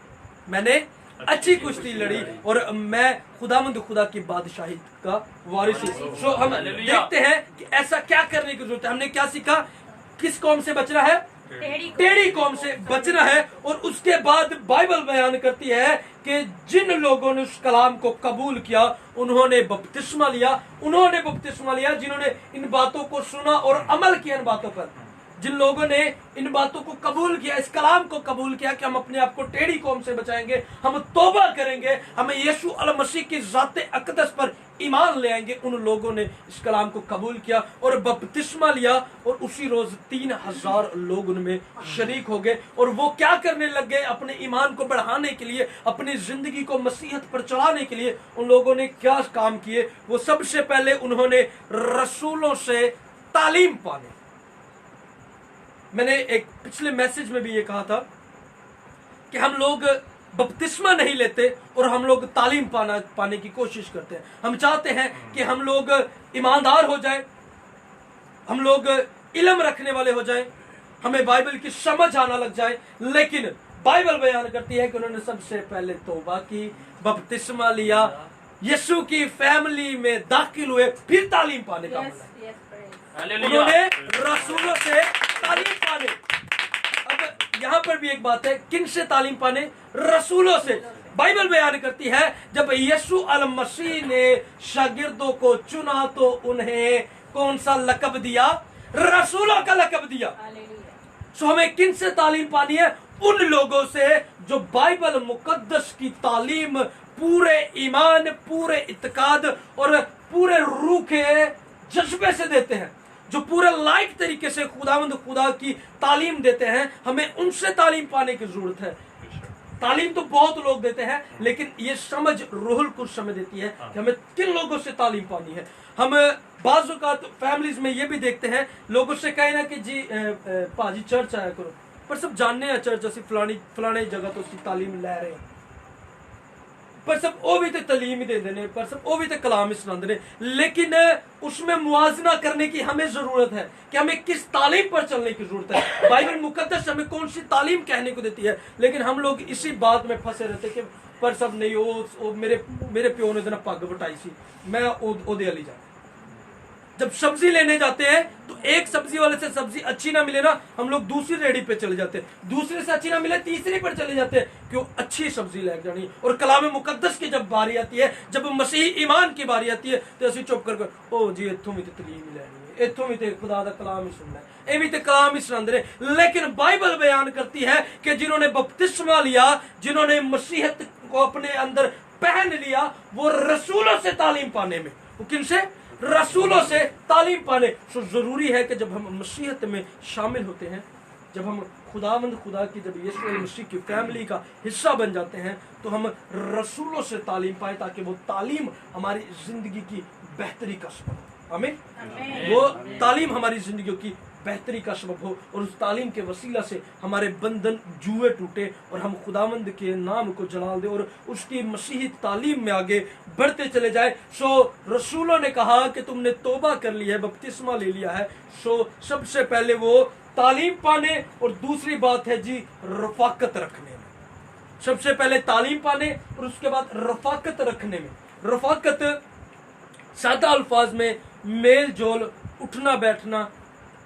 मैंने अच्छी कुश्ती लड़ी और मैं खुदावंद खुदा की बादशाही का वारिस हूं। सो हम देखते हैं कि ऐसा क्या करने की जरूरत है। हमने क्या सीखा, किस कौम से बचना है, टेढ़ी कौम से बचना है। और उसके बाद बाइबल बयान करती है कि जिन लोगों ने उस कलाम को कबूल किया उन्होंने बपतिस्मा लिया, जिन्होंने इन बातों को सुना और अमल किया इन बातों पर, जिन लोगों ने इन बातों को कबूल किया, इस कलाम को कबूल किया कि हम अपने आप को टेढ़ी कौम से बचाएंगे, हम तौबा करेंगे, हमें यीशु अल मसीह की ज़ाते अक़दस पर ईमान ले आएंगे, उन लोगों ने इस कलाम को कबूल किया और बपतिस्मा लिया और उसी रोज 3000 लोग उनमें शरीक हो गए। और वो क्या करने लग गए, अपने ईमान को बढ़ाने के लिए, अपनी जिंदगी को मसीहत पर चलाने के लिए उन लोगों ने क्या काम किए। वो सबसे पहले उन्होंने रसूलों से तालीम पाने। मैंने एक पिछले मैसेज में भी ये कहा था कि हम लोग बपतिस्मा नहीं लेते और हम लोग तालीम पाने की कोशिश करते हैं। हम चाहते हैं कि हम लोग ईमानदार हो जाएं, हम लोग इल्म रखने वाले हो जाएं, हमें बाइबल की समझ आना लग जाए। लेकिन बाइबल बयान करती है कि उन्होंने सबसे पहले तौबा की, बपतिस्मा लिया, यीशु की फैमिली में दाखिल हुए, फिर तालीम पाने का उन्होंने रसूलों से तालीम पाने। अब यहाँ पर भी एक बात है, किन से तालीम पाने, रसूलों से। बाइबल बयान करती है जब यीशु अल मसीह ने शागिर्दों को चुना तो उन्हें कौन सा लकब दिया, रसूलों का लकब दिया। सो हमें किन से तालीम पानी है, उन लोगों से जो बाइबल मुकद्दस की तालीम पूरे ईमान, पूरे इत्काद और पूरे रूह के जज्बे से देते हैं, जो पूरे लाइक तरीके से खुदावंद खुदा की तालीम देते हैं। हमें उनसे तालीम पाने की जरूरत है। तालीम तो बहुत लोग देते हैं, लेकिन ये समझ रूहुल कुछ समय देती है कि हमें किन लोगों से तालीम पानी है। हम बाज़ औक़ात फैमिलीज में ये भी देखते हैं, लोगों से कहे ना कि जी पाजी चर्च आया करो, पर सब जानने हैं चर्च असी फलाने जगह तो उसकी तालीम लै रहे हैं। पर सब वो भी तो तालीम ही देते हैं, पर सब वो भी तो कलाम ही सुनाते हैं, लेकिन उसमें मुआजना करने की हमें जरूरत है कि हमें किस तालीम पर चलने की जरूरत है। बाइबल मुकद्दस हमें कौन सी तालीम कहने को देती है, लेकिन हम लोग इसी बात में फंसे रहते कि पर सब नहीं, वो मेरे प्यो ने इतना पग बटाई सी, मैं ओदे वाली जा। जब सब्जी लेने जाते हैं तो एक सब्जी वाले से सब्जी अच्छी ना मिले ना, हम लोग दूसरी रेडी पे चले जाते हैं, दूसरे से अच्छी ना मिले तीसरी पर चले जाते हैं, क्यों? अच्छी सब्जी लेके जानी। और कलाम मुकद्दस की जब बारी आती है, जब मसीह ईमान की बारी आती है, तो असं चुप कर ओ जी इत्थों भी तो तलीम ही लैनी है, इत्थों भी तो खुदा दा कलाम ही सुनना है, ये भी तो कलाम ही सुनाते रहे। लेकिन बाइबल बयान करती है कि जिन्होंने बपतिस्मा लिया, जिन्होंने मसीहत को अपने अंदर पहन लिया, वो रसूलों से तालीम पाने में, वो किनसे? रसूलों से तालीम पाने। तो जरूरी है कि जब हम मसीहत में शामिल होते हैं, जब हम खुदा की, जब यीशु मसीह की फैमिली का हिस्सा बन जाते हैं, तो हम रसूलों से तालीम पाए, ताकि वो तालीम हमारी जिंदगी की बेहतरी का सबब हो। आमीन। वो तालीम हमारी जिंदगी की बेहतरी का सबब हो, और उस तालीम के वसीला से हमारे बंधन जुए टूटे और हम खुदावंद के नाम को जलाल दे और उसकी मसीही तालीम में आगे बढ़ते चले जाए। सो रसूलों ने कहा कि तुमने तौबा कर ली है, बपतिस्मा ले लिया है, सो सबसे पहले वो तालीम पाने, और दूसरी बात है जी रफाकत रखने में। सबसे पहले तालीम पाने और उसके बाद रफाकत रखने में। रफाकत सादा अल्फाज में मेल जोल, उठना बैठना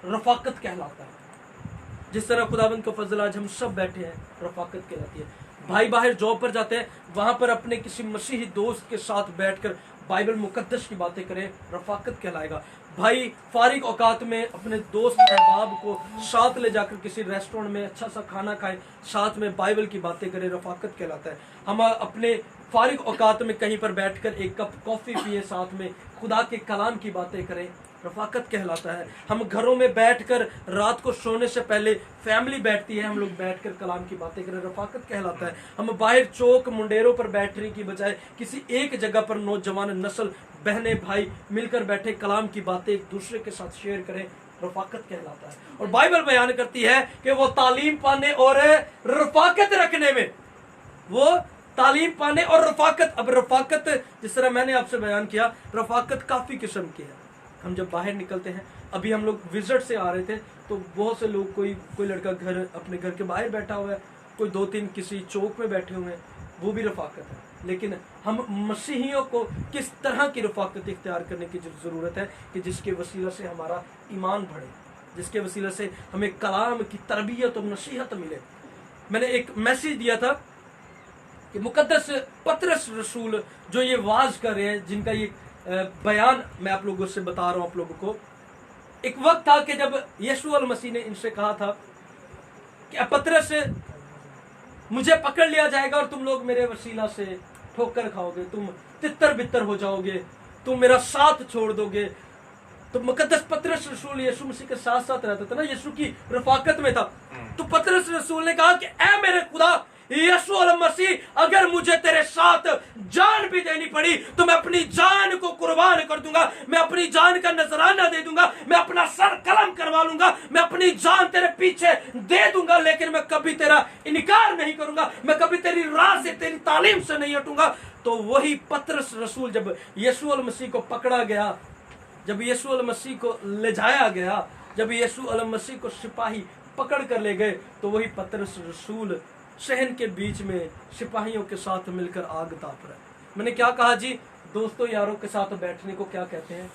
रफाकत कहलाता है। जिस तरह खुदाबंद का फजल आज हम सब बैठे हैं, रफाकत कहलाती है। भाई बाहर जॉब पर जाते हैं, वहां पर अपने किसी मसीही दोस्त के साथ बैठकर बाइबल मुकद्दस की बातें करें, रफाकत कहलाएगा। भाई फारिग औकात में अपने दोस्त अहबाब को साथ ले जाकर किसी रेस्टोरेंट में अच्छा सा खाना खाएं, साथ में बाइबल की बातें करें, रफाकत कहलाता है। हम अपने फारिग औकात में कहीं पर बैठकर एक कप कॉफी पिए, साथ में खुदा के कलाम की बातें करें, रफाकत कहलाता है। हम घरों में बैठकर रात को सोने से पहले फैमिली बैठती है, हम लोग बैठकर कलाम की बातें करें, रफाकत कहलाता है। हम बाहर चौक मुंडेरों पर बैठने की बजाय किसी एक जगह पर नौजवान नस्ल, बहने भाई मिलकर बैठे कलाम की बातें एक दूसरे के साथ शेयर करें, रफाकत कहलाता है। और बाइबल बयान करती है कि वो तालीम पाने और रफाकत रखने में, वो तालीम पाने और रफाकत। अब रफाकत, जिस तरह मैंने आपसे बयान किया, रफाकत काफी किस्म की है। हम जब बाहर निकलते हैं, अभी हम लोग विजिट से आ रहे थे, तो बहुत से लोग, कोई लड़का घर अपने घर के बाहर बैठा हुआ है, कोई 2-3 किसी चौक में बैठे हुए हैं, वो भी रफाकत है। लेकिन हम मसीहियों को किस तरह की रफाकत इख्तियार करने की जरूरत है कि जिसके वसीला से हमारा ईमान बढ़े, जिसके वसीला से हमें कलाम की तरबियत और नसीहत मिले। मैंने एक मैसेज दिया था कि मुकद्दस पतरस रसूल जो ये वाज कर रहे हैं, जिनका ये बयान मैं आप लोगों से बता रहा हूं आप लोगों को, एक वक्त था कि जब यीशु अल मसीह ने इनसे कहा था कि पतरस, मुझे पकड़ लिया जाएगा और तुम लोग मेरे वसीला से ठोकर खाओगे, तुम तितर बितर हो जाओगे, तुम मेरा साथ छोड़ दोगे। तो मुकद्दस पतरस रसूल यीशु मसीह के साथ साथ रहता था ना, यीशु की रफाकत में था। तो पतरस रसूल ने कहा कि ऐ मेरे खुदा यीशु अल मसीह, अगर मुझे तेरे साथ जान भी देनी पड़ी तो मैं अपनी जान को कुर्बान कर दूंगा, मैं अपनी जान का नजराना दे दूंगा, मैं अपना सर कलम करवा लूंगा, मैं अपनी जान तेरे पीछे दे दूंगा, लेकिन मैं कभी तेरा इनकार नहीं करूंगा, मैं कभी तेरी राह से, तेरी तालीम से नहीं हटूंगा। तो वही पतरस रसूल जब यीशु अल मसीह को पकड़ा गया, जब यीशु अल मसीह को ले जाया गया, जब यीशु अल मसीह को सिपाही पकड़ कर ले गए, तो वही पतरस रसूल शहर के बीच में सिपाहियों के साथ मिलकर आग ताप रहा है। मैंने क्या कहा जी? दोस्तों यारों के साथ बैठने को क्या कहते हैं?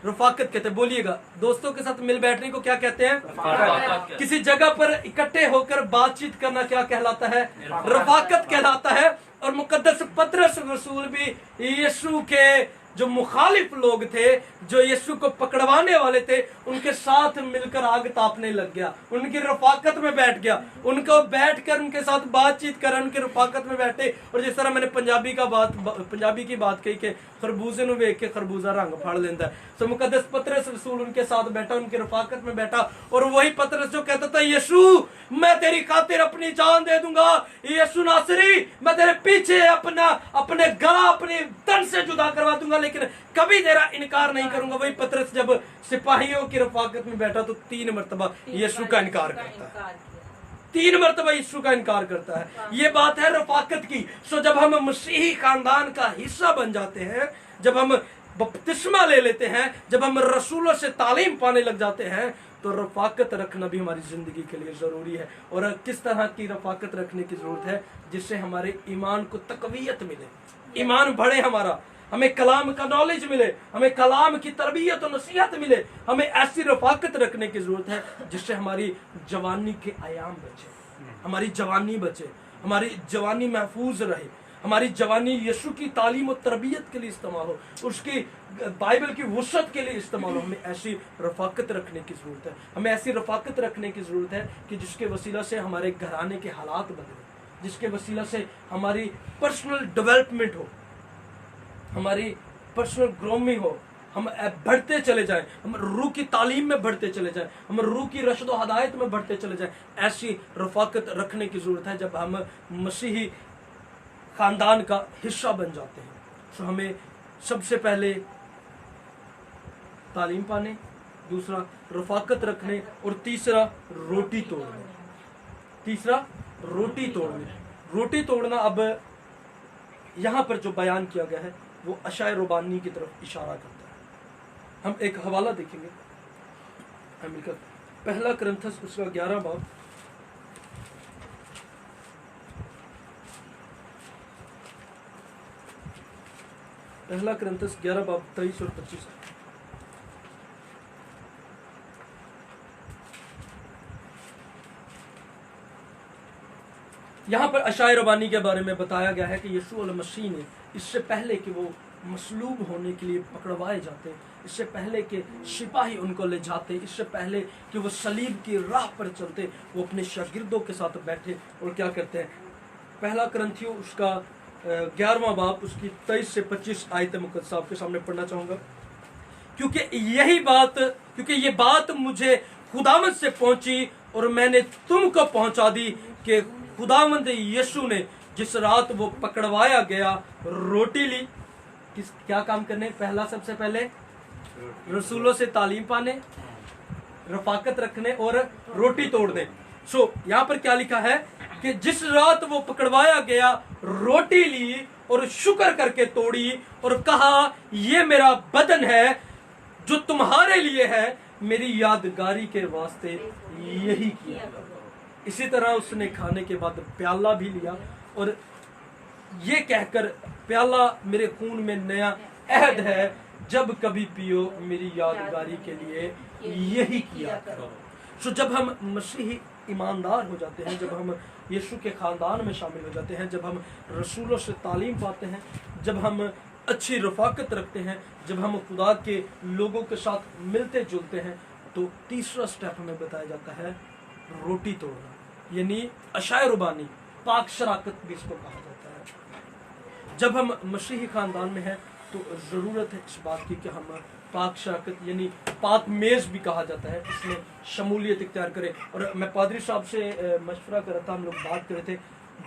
रफाकत कहते हैं। बोलिएगा, दोस्तों के साथ मिल बैठने को क्या कहते हैं? किसी जगह पर इकट्ठे होकर बातचीत करना क्या कहलाता है? रफाकत कहलाता है। और मुकद्दस पतरस रसूल भी यीशु के जो मुखालिफ लोग थे, जो यीशु को पकड़वाने वाले थे, उनके साथ मिलकर आग तापने लग गया, उनकी रफाकत में बैठ गया, उनको बैठकर उनके साथ बातचीत कर, उनकी रफाकत में बैठे। और जिस तरह मैंने पंजाबी की बात कही कि खरबूजे नु वेख के खरबूजा रंग फाड़ लेंदा है, तो मुकद्दस पतरस रसूल उनके साथ बैठा, उनकी रफाकत में बैठा। और वही पतरस जो कहता था, यीशु मैं तेरी खातिर अपनी जान दे दूंगा, यीशु नासरी मैं तेरे पीछे अपने गला, अपने तन से जुदा करवा दूंगा, लेकिन कभी तेरा इनकार नहीं करूंगा। वही पतरस जब सिपाहियों की रफाकत में बैठा तो 3 मरतबा यीशु का इनकार करता है। 3 मरतबा यीशु का इनकार करता है। ये बात है रफाकत की। सो जब हम मसीही खानदान का हिस्सा बन जाते हैं, जब हम बपतिस्मा ले लेते हैं, जब हम रसूलों से तालीम पाने लग जाते हैं, तो रफाकत रखना भी हमारी जिंदगी के लिए जरूरी है। और किस तरह की रफाकत रखने की जरूरत है? जिससे हमारे ईमान को तकवीयत मिले, ईमान बढ़े हमारा, हमें कलाम का नॉलेज मिले, हमें कलाम की तरबियत और नसीहत मिले। हमें ऐसी रफाकत रखने की जरूरत है जिससे हमारी जवानी के आयाम बचे, हमारी जवानी बचे, हमारी जवानी महफूज रहे, हमारी जवानी यीशु की तालीम और तरबियत के लिए इस्तेमाल हो, उसकी बाइबल की वुसअत के लिए इस्तेमाल हो। हमें ऐसी रफाकत रखने की जरूरत है। हमें ऐसी रफाकत रखने की जरूरत है कि जिसके वसीला से हमारे घराने के हालात बदले, जिसके वसीला से हमारी पर्सनल डेवलपमेंट हो, हमारी पर्सनल ग्रोमिंग हो, हम बढ़ते चले जाएं, हम रूह की तालीम में बढ़ते चले जाएं, हम रूह की रशद व हदायत में बढ़ते चले जाएं। ऐसी रफाकत रखने की जरूरत है जब हम मसीही खानदान का हिस्सा बन जाते हैं। तो हमें सबसे पहले तालीम पाने, दूसरा रफाकत रखने, और तीसरा रोटी तोड़ने। तीसरा रोटी तोड़ने। रोटी तोड़ना अब यहां पर जो बयान किया गया है वो अशाय रुबानी की तरफ इशारा करता है। हम एक हवाला देखेंगे मिलकर, पहला करंथस उसका 11 बाब, पहला करंथस 11 बाब 23 और 25। यहाँ पर अशाय रबानी के बारे में बताया गया है कि यीशु अल मसीह ने इससे पहले कि वो मसलूब होने के लिए पकड़वाए जाते, इससे पहले कि सिपाही उनको ले जाते, इससे पहले कि वो सलीब की राह पर चलते, वो अपने शागिर्दों के साथ बैठे और क्या करते हैं। पहला करंथियों उसका 11वां बाब उसकी 23 से 25 आयत मुकद्दस आपके सामने पढ़ना चाहूंगा, क्योंकि ये बात मुझे खुदावंद से पहुंची और मैंने तुमको पहुंचा दी कि खुदावंद यीशु ने जिस रात वो पकड़वाया गया रोटी ली, क्या काम करने? पहला सबसे पहले रसूलों से तालीम पाने, रफाकत रखने और रोटी तोड़ने। सो यहाँ पर क्या लिखा है कि जिस रात वो पकड़वाया गया रोटी ली और शुक्र करके तोड़ी और कहा ये मेरा बदन है जो तुम्हारे लिए है, मेरी यादगारी के वास्ते यही किया। इसी तरह उसने खाने के बाद प्याला भी लिया और ये कहकर प्याला मेरे खून में नया अहद है, जब कभी पियो मेरी यादगारी के लिए यही किया करो। सो जब हम मसीही ईमानदार हो जाते हैं, जब हम यीशु के खानदान में शामिल हो जाते हैं, जब हम रसूलों से तालीम पाते हैं, जब हम अच्छी रफाकत रखते हैं, जब हम खुदा के लोगों के साथ मिलते जुलते हैं, तो तीसरा स्टेप हमें बताया जाता है रोटी तोड़ना, यानी अशाय रुबानी, पाक शराकत भी इसको कहा जाता है। जब हम मसीही खानदान में हैं तो ज़रूरत है इस बात की कि हम पाक शराकत यानी पाक मेज़ भी कहा जाता है, इसमें शमूलियत इख्तियार करें। और मैं पादरी साहब से मशवरा कर रहा था, हम लोग बात कर रहे थे,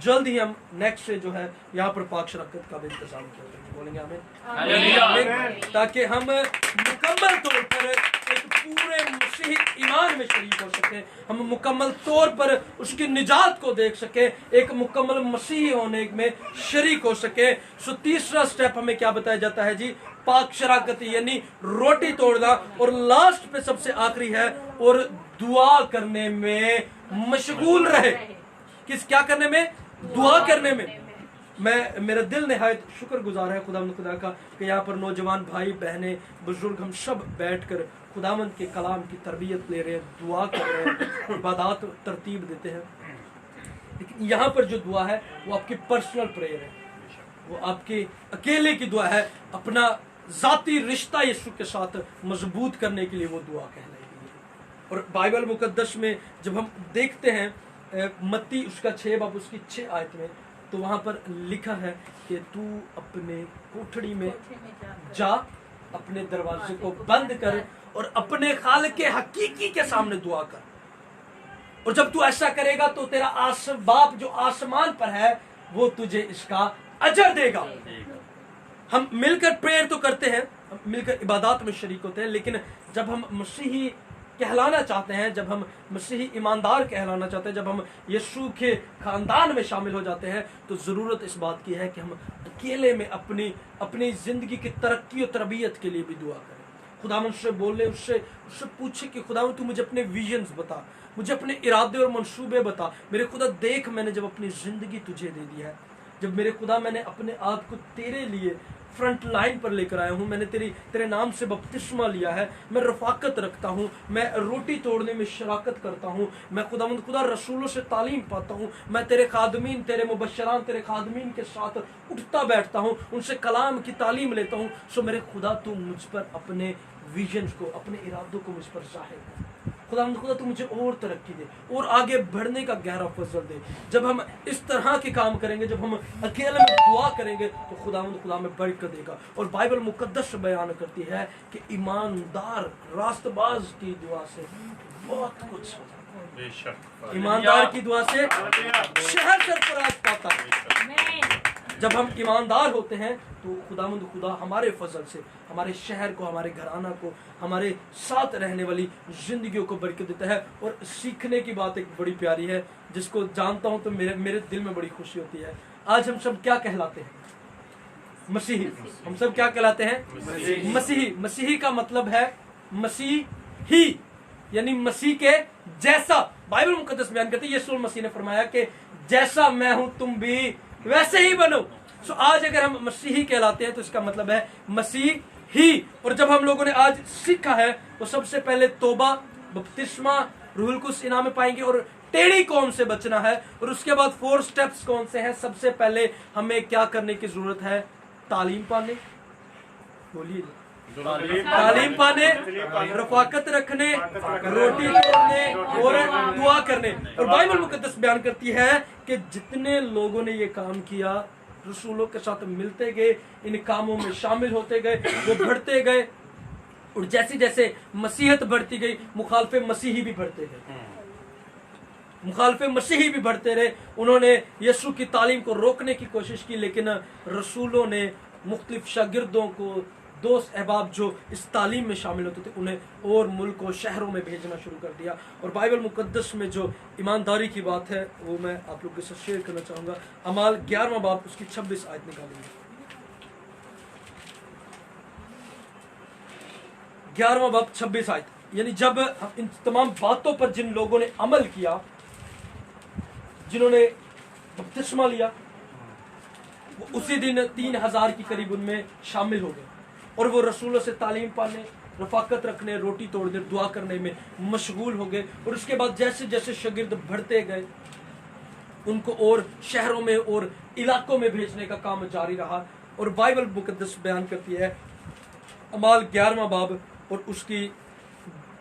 जल्द ही हम नेक्स्ट से जो है यहाँ पर पाक शराकत का भी इंतजाम करेंगे। बोलेंगे हमें, ताकि हम मुकम्मल तौर पर एक पूरे मसीही ईमान में शरीक हो सके, हम मुकम्मल तौर पर उसकी निजात को देख सके, एक मुकम्मल मसीही होने में शरीक हो सके। सो तीसरा स्टेप हमें क्या बताया जाता है जी? पाक शराकत यानी रोटी तोड़ना। और लास्ट पे सबसे आखिरी है और दुआ करने में मशगूल रहे। क्या करने में? दुआ करने में। मेरा दिल निहायत शुक्रगुजार है खुदा का कि यहाँ पर नौजवान भाई बहनें बुजुर्ग हम सब बैठकर खुदावंद के कलाम की तरबियत ले रहे हैं, दुआ कर रहे हैं, इबादत तरतीब देते हैं। लेकिन यहाँ पर जो दुआ है वो आपकी पर्सनल प्रेयर है, वो आपके अकेले की दुआ है, अपना जाती रिश्ता यीशु के साथ मजबूत करने के लिए वो दुआ कहलाएगी। और बाइबल मुकद्दस में जब हम देखते हैं मत्ती उसका 6 बाब उसकी 6 आयत में, तो वहां पर लिखा है कि तू अपने कोठड़ी में जा, अपने दरवाजे को बंद कर और अपने खालिक के हकीकी के सामने दुआ कर, और जब तू ऐसा करेगा तो तेरा बाप जो आसमान पर है वो तुझे इसका अजर देगा। हम मिलकर प्रेयर तो करते हैं, हम मिलकर इबादत में शरीक होते हैं, लेकिन जब हम मसीही कहलाना चाहते हैं, जब हम मसीही ईमानदार कहलाना चाहते हैं, जब हम यीशु के खानदान में शामिल हो जाते हैं, तो ज़रूरत इस बात की है कि हम अकेले में अपनी ज़िंदगी की तरक्की और तरबियत के लिए भी दुआ करें। खुदावंद से बोले, उससे पूछे कि खुदावंद तू मुझे अपने विजन्स बता, मुझे अपने इरादे और मंसूबे बता। मेरे खुदा देख, मैंने जब अपनी ज़िंदगी तुझे दे दी है, जब मेरे खुदा मैंने अपने आप को तेरे लिए फ्रंट लाइन पर लेकर आया हूँ, मैंने तेरे नाम से बपतिस्मा लिया है, मैं रफाकत रखता हूँ, मैं रोटी तोड़ने में शराकत करता हूँ, मैं खुदा रसूलों से तालीम पाता हूँ, मैं तेरे खादमीन, तेरे मुबशरान, तेरे खादमीन के साथ उठता बैठता हूँ, उनसे कलाम की तालीम लेता हूँ। सो मेरे खुदा तू मुझ पर अपने विजन्स को, अपने इरादों को मुझ पर जाहिर कर। खुदा तू मुझे और तरक्की दे और आगे बढ़ने का गहरा फजल दे। जब हम इस तरह के काम करेंगे, जब हम अकेले में दुआ करेंगे, तो खुदा में बरकत देगा। और बाइबल मुकद्दस बयान करती है कि ईमानदार रास्तबाज की दुआ से बहुत कुछ हो जाता है। ईमानदार की दुआ से शहर सरफराज पाता है। जब हम ईमानदार होते हैं तो खुदा हमारे फजल से हमारे शहर को, हमारे घराना को, हमारे साथ रहने वाली जिंदगियों को बरकत देता है। और सीखने की बात एक बड़ी प्यारी है, जिसको जानता हूं तो मेरे दिल में बड़ी खुशी होती है। आज हम सब क्या कहलाते हैं? मसीही। हम सब क्या कहलाते हैं? मसीही। मसीही का मतलब है मसीही, यानी मसीह के जैसा। बाइबल मुकद्दस बयान करती है, यीशु मसीह ने फरमाया कि जैसा मैं हूं तुम भी वैसे ही बनो। सो आज अगर हम मसीही कहलाते हैं तो इसका मतलब है मसीह ही। और जब हम लोगों ने आज सीखा है तो सबसे पहले तौबा, बपतिस्मा, रूहुल कुद्स इनाम में पाएंगे और टेढ़ी कौम से बचना है। और उसके बाद 4 स्टेप्स कौन से हैं? सबसे पहले हमें क्या करने की जरूरत है? तालीम पाने, बोलिए, तालीम पाने, रफाकत रखने, रोटी तोड़ने और दुआ करने। और बाइबल मुकद्दस बयान करती है कि जितने लोगों ने ये काम किया, रसूलों के साथ मिलते गए, इन कामों में शामिल होते गए, वो बढ़ते गए। और जैसे जैसे मसीहत बढ़ती गई, मुखालफे मसीही भी बढ़ते गए, मुखालफे मसीही भी बढ़ते रहे। उन्होंने यीशु की तालीम को रोकने की कोशिश की, लेकिन रसूलों ने मुख्तलिफ शागिर्दों को, दोस्त अहबाब जो इस तालीम में शामिल होते थे, उन्हें और मुल्क और शहरों में भेजना शुरू कर दिया। और बाइबल मुकद्दस में जो ईमानदारी की बात है वो मैं आप लोगों के साथ शेयर करना चाहूँगा। अमाल 11वां बाब उसकी 26 आयत निकालेंगे। 11वां बाब 26 आयत, यानी जब इन तमाम बातों पर जिन लोगों ने अमल किया, जिन्होंने बपतिस्मा लिया, वो उसी दिन 3000 के करीब उनमें शामिल हो गए। और वो रसूलों से तालीम पाने, रफाकत रखने, रोटी तोड़ने, दुआ करने में मशगूल हो गए। और उसके बाद जैसे जैसे शागिर्द बढ़ते गए, उनको और शहरों में और इलाकों में भेजने का काम जारी रहा। और बाइबल मुकद्दस बयान करती है, अमाल 11वां बाब और उसकी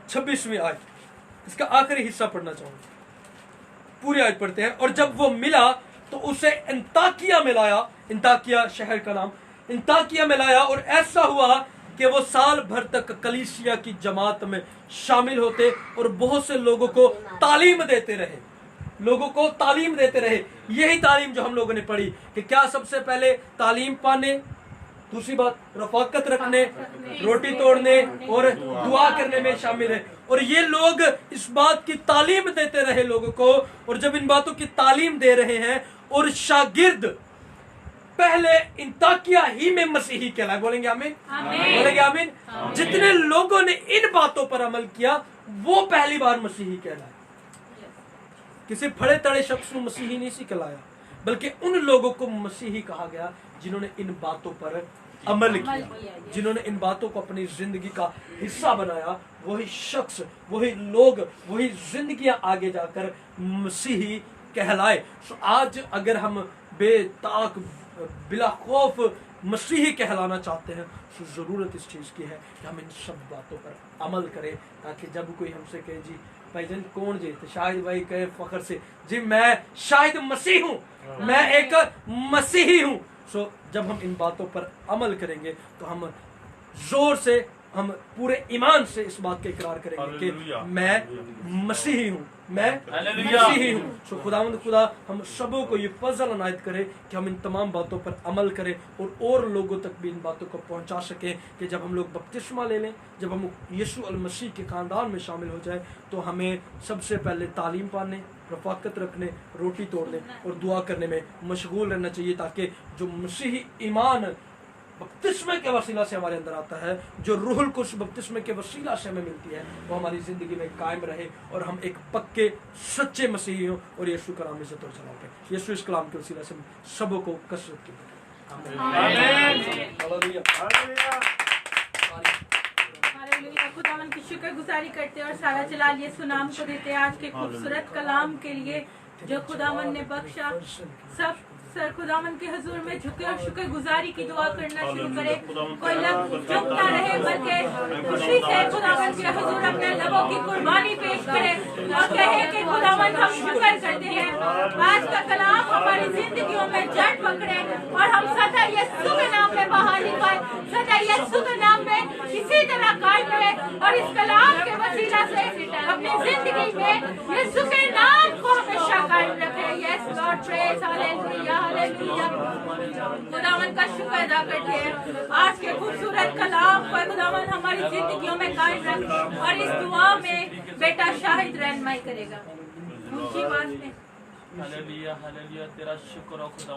26वीं आयत, इसका आखिरी हिस्सा पढ़ना चाहूंगा, पूरी आयत पढ़ते हैं। और जब वो मिला तो उसे अंताकिया में लाया, अंताकिया शहर का नाम, अंताकिया में लाया। और ऐसा हुआ कि वो साल भर तक कलीसिया की जमात में शामिल होते और बहुत से लोगों को तालीम देते रहे, लोगों को तालीम देते रहे। यही तालीम जो हम लोगों ने पढ़ी कि क्या सबसे पहले तालीम पाने, दूसरी बात रफाकत रखने, रोटी तोड़ने और दुआ करने में शामिल है। और ये लोग इस बात की तालीम देते रहे लोगों को। और जब इन बातों की तालीम दे रहे हैं और शागिर्द पहले अंताकिया ही में मसीही कहलाए, बोलेंगे आमीन, बोलेंगे आमीन। जितने लोगों ने इन बातों पर अमल किया वो पहली बार मसीही कहलाए। किसी फड़े तड़े शख्स को मसीही नहीं सी कहलाया, बल्कि उन लोगों को मसीही कहा गया जिन्होंने इन बातों पर अमल किया, जिन्होंने इन बातों को अपनी जिंदगी का हिस्सा बनाया। वही शख्स, वही लोग, वही जिंदगियां आगे जाकर मसीही कहलाए। तो आज अगर हम बेताक बिला खौफ मसीही कहलाना चाहते हैं तो जरूरत इस चीज की है कि हम इन सब बातों पर अमल करें, ताकि जब कोई हमसे कहे जी भाईजान कौन जी, तो शायद भाई कहे फखर से जी मैं शायद मसीह हूँ, मैं एक मसीही हूँ। सो जब हम इन बातों पर अमल करेंगे तो हम जोर से हम पूरे ईमान से इस बात का इकरार करेंगे कि हालेलुया। मैं मसीही हूँ, मैं हालेलुया। मसीही हूँ। सो खुदावंद खुदा हम सबों को ये फजल अनायत करे कि हम इन तमाम बातों पर अमल करें और लोगों तक भी इन बातों को पहुंचा सकें कि जब हम लोग बपतिस्मा ले लें, जब हम यीशु अल मसीह के खानदान में शामिल हो जाए, तो हमें सबसे पहले तालीम पाने, रफाकत रखने, रोटी तोड़ने और दुआ करने में मशगूल रहना चाहिए, ताकि जो मसीही ईमान बपतिस्मे के वसीला से हमारे अंदर आता है, जो रूहुल कुछ बपतिस्मे के वसीला से हमें मिलती है, वो हमारी जिंदगी में कायम रहे और हम एक पक्के सच्चे मसीही हों और यीशु का नाम इज्जत और जलाल पे। यीशु इस कलाम के वसीला से हम सबों को कसरत की हालेलुया। खुदावन की शुक्रगुजारी करते हैं और सारा जलाल यीशु नाम को देते हैं आज के खूबसूरत कलाम के लिए जो खुदावन ने बख्शा। सब सर खुदावन के हजूर में झुके और शुक्रगुजारी की दुआ करना शुरू करे। कोई लब झुकता रहे बल्कि खुशी से खुदावन के हजूर अपने लबों की कुर्बानी पेश करे और कहे कि खुदावन हम शुक्र करते हैं। आज का कलाम हमारी जिंदगियों में जड़ पकड़े और हम सदा यीशु के नाम में बहाली पाए, सदा यीशु के नाम में इसी तरह कायम रहे और इस कलाम के वसीला से अपनी जिंदगी में यीशु के नाम को हमेशा कायम रखे। Yes Lord, praise hallelujah hallelujah. खुदावन का शुक्र अदा करते हैं आज के खूबसूरत कलाम पर खुदावन हमारी जिंदगियों में कायम रख और इस दुआ में बेटा शाहिद रहनुमाई करेगा। ऊंची आवाज में हालेलुया हालेलुया, तेरा शुक्र हो खुदा।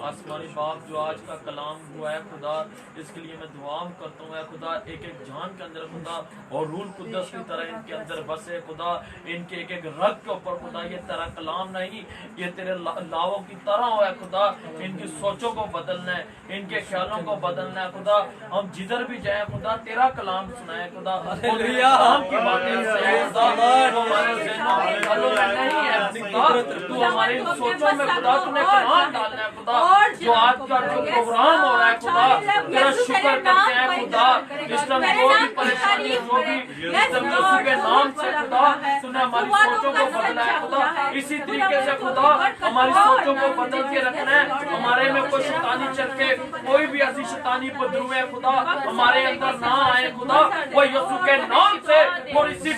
आसमानी बाप जो आज का कलाम हुआ है खुदा, इसके लिए मैं दुआ करता हूँ खुदा, एक एक जान के अंदर खुदा और रूल कुद्दस की तरह इनके अंदर बसे खुदा, इनके एक एक रग के ऊपर खुदा ये तेरा कलाम नहीं, ये तेरे लावों की तरह हो खुदा। इनकी सोचों को बदलना है, इनके ख्यालों को बदलना है खुदा। हम जिधर भी जाए खुदा तेरा कलाम सुनाए खुदा, कलाम की बातें सुनाए खुदा। हमारे ज़हनों में खलो में नहीं है खुदा, तू हमारी सोचों में खुदा तूने कलाम डालना है खुदा। जो आज का जो प्रोग्राम हो रहा है खुदा, तेरा शुक्र करते हैं खुदा। इस टाइम जो भी परेशानी, जो भी इस टाइम यीशु के नाम से खुदा तूने हमारी सोचों को बदला है खुदा। इसी तरीके से खुदा हमारी सोचों को बदल के रखना है। हमारे में कोई शैतानी चल के कोई भी ऐसी शैतानी बदलू है खुदा हमारे अंदर ना आए खुदा, वो यीशु के नाम से और इसी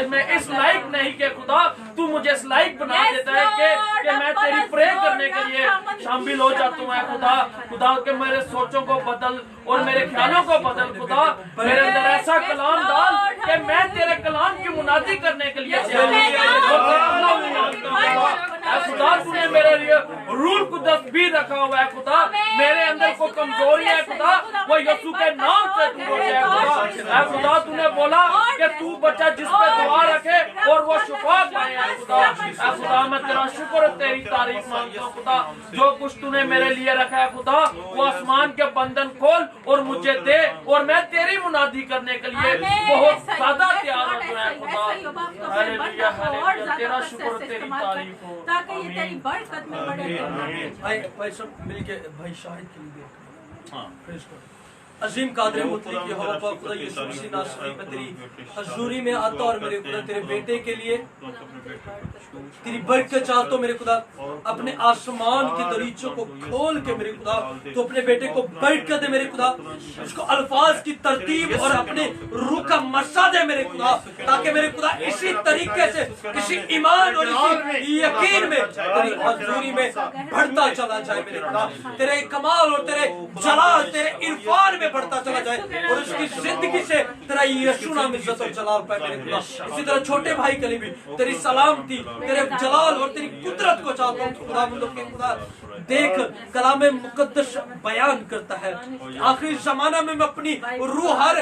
मैं इस लायक नहीं के खुदा तू मुझे इस लायक बना देता है कि मैं तेरी प्रे करने के लिए शामिल हो जाता हूँ खुदा। खुदा के मेरे सोचों को बदल और मेरे ख्यालों को बदल खुदा, मेरे अंदर ऐसा कलाम डाल कि मैं तेरे कलाम की मुनादी करने के लिए खुदा तूने मेरे लिए रूल कुद्दस भी रखा हुआ है खुदा। मेरे अंदर को कमजोरी है खुदा, वो यीशु के नाम से दूर हो जाए खुदा। खुदा तूने बोला कि तू बच्चा जिस पे दुआ रखे और वो शिफा पाए खुदा। खुदा मैं तेरा शुक्र तेरी तारीफ मांगता हूँ खुदा। जो कुछ तूने मेरे लिए रखा है खुदा, वो आसमान के बंधन खोल और मुझे दे और मैं तेरी मुनादी करने के लिए बहुत ज्यादा तैयार हो गया खुदा। हालेलुया हालेलुया, तेरा शुक्र तेरी तारीफ हो, ताकि ये तेरी बरकत में बढ़े। भाई सब मिलके भाई शाहिद के लिए अजीम कादर मुतली की हवा पर खुदा यीशु मसीह नासरी में तेरी हजूरी में आता और मेरे खुदा तेरे बेटे के लिए तेरी बरकत चाहता हूं मेरे खुदा। अपने आसमान के दरीचों को खोल के मेरे खुदा तो अपने बेटे को बरकत दे मेरे खुदा, उसको अल्फाज की तरतीब और अपने रूह का मसा दे मेरे खुदा, ताकि मेरे खुदा इसी तरीके से इसी ईमान और इसी यकीन में तेरी हजूरी में बढ़ता चला जाए मेरे खुदा। तेरे कमाल और तेरे जलाल तेरे इरफान में बढ़ता चला जाए और उसकी जिंदगी से तेरा यीशु नाम इज्जत और जलाल पाए मेरे खुदा। इसी तरह छोटे भाई के लिए भी तेरी सलामती तेरे जलाल और तेरी कुदरत को चाहता हूँ खुदा। देख कलाम मुकद्दस बयान करता है आखिरी जमाना में मैं अपनी रूह हर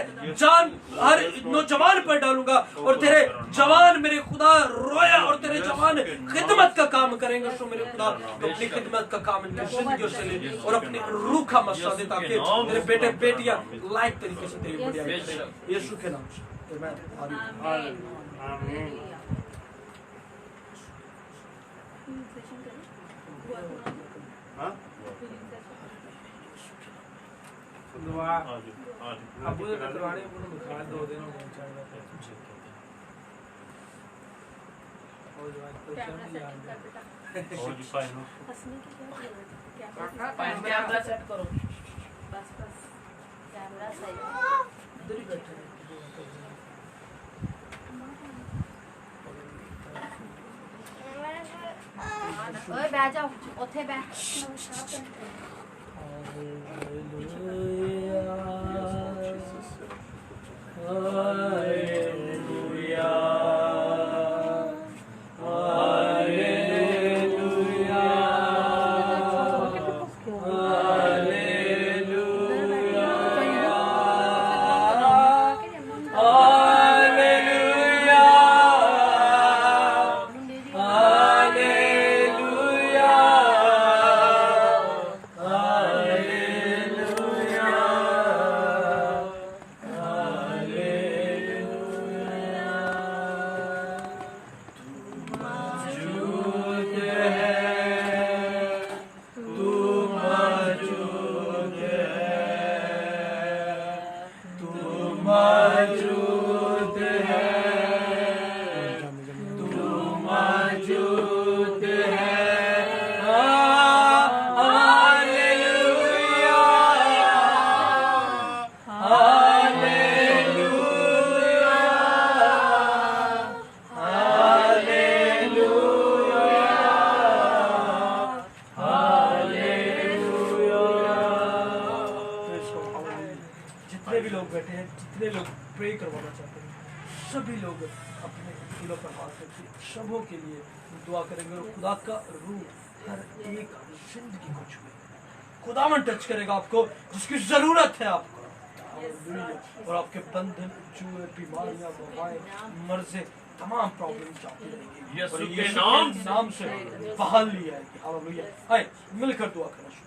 नौजवान पर डालूंगा और तेरे जवान मेरे खुदा रोया और तेरे जवान खिदमत का काम करेंगे। सो मेरे खुदा तो अपनी खिदमत का काम इनकी जिंदगियों से ले और अपनी रूह का मसला दे, ताकि तेरे बेटे बेटियां लायक तरीके से तेरी बढ़िया यीशु के नाम से आमीन। अबू ने करवाने को दिखा 2 दिन हो गए। कैमरा सेटिंग कर बेटा। हंसने की क्या जरूरत है? कैमरा कैमरा सेट करो। बस बस कैमरा सही इधर ही बैठे हैं। ओए बैठ जाओ उठे बैठ जितने भी लोग बैठे हैं, जितने लोग प्रे करवाना चाहते हैं, सभी लोग अपने दिलों पर हाथ रखिए। सबों के लिए दुआ करेंगे और खुदा का रूह हर एक जिंदगी को छुए। खुदावन टच करेगा आपको जिसकी जरूरत है आपको। हालेलुया। और आपके बंधन, जुए, बीमारियां, वबाएं, मर्ज़े, तमाम प्रॉब्लम जाती रहेंगी यीशु और के यीशु नाम से बहाली आएगी। हालेलुया। आए मिलकर दुआ करना शुरू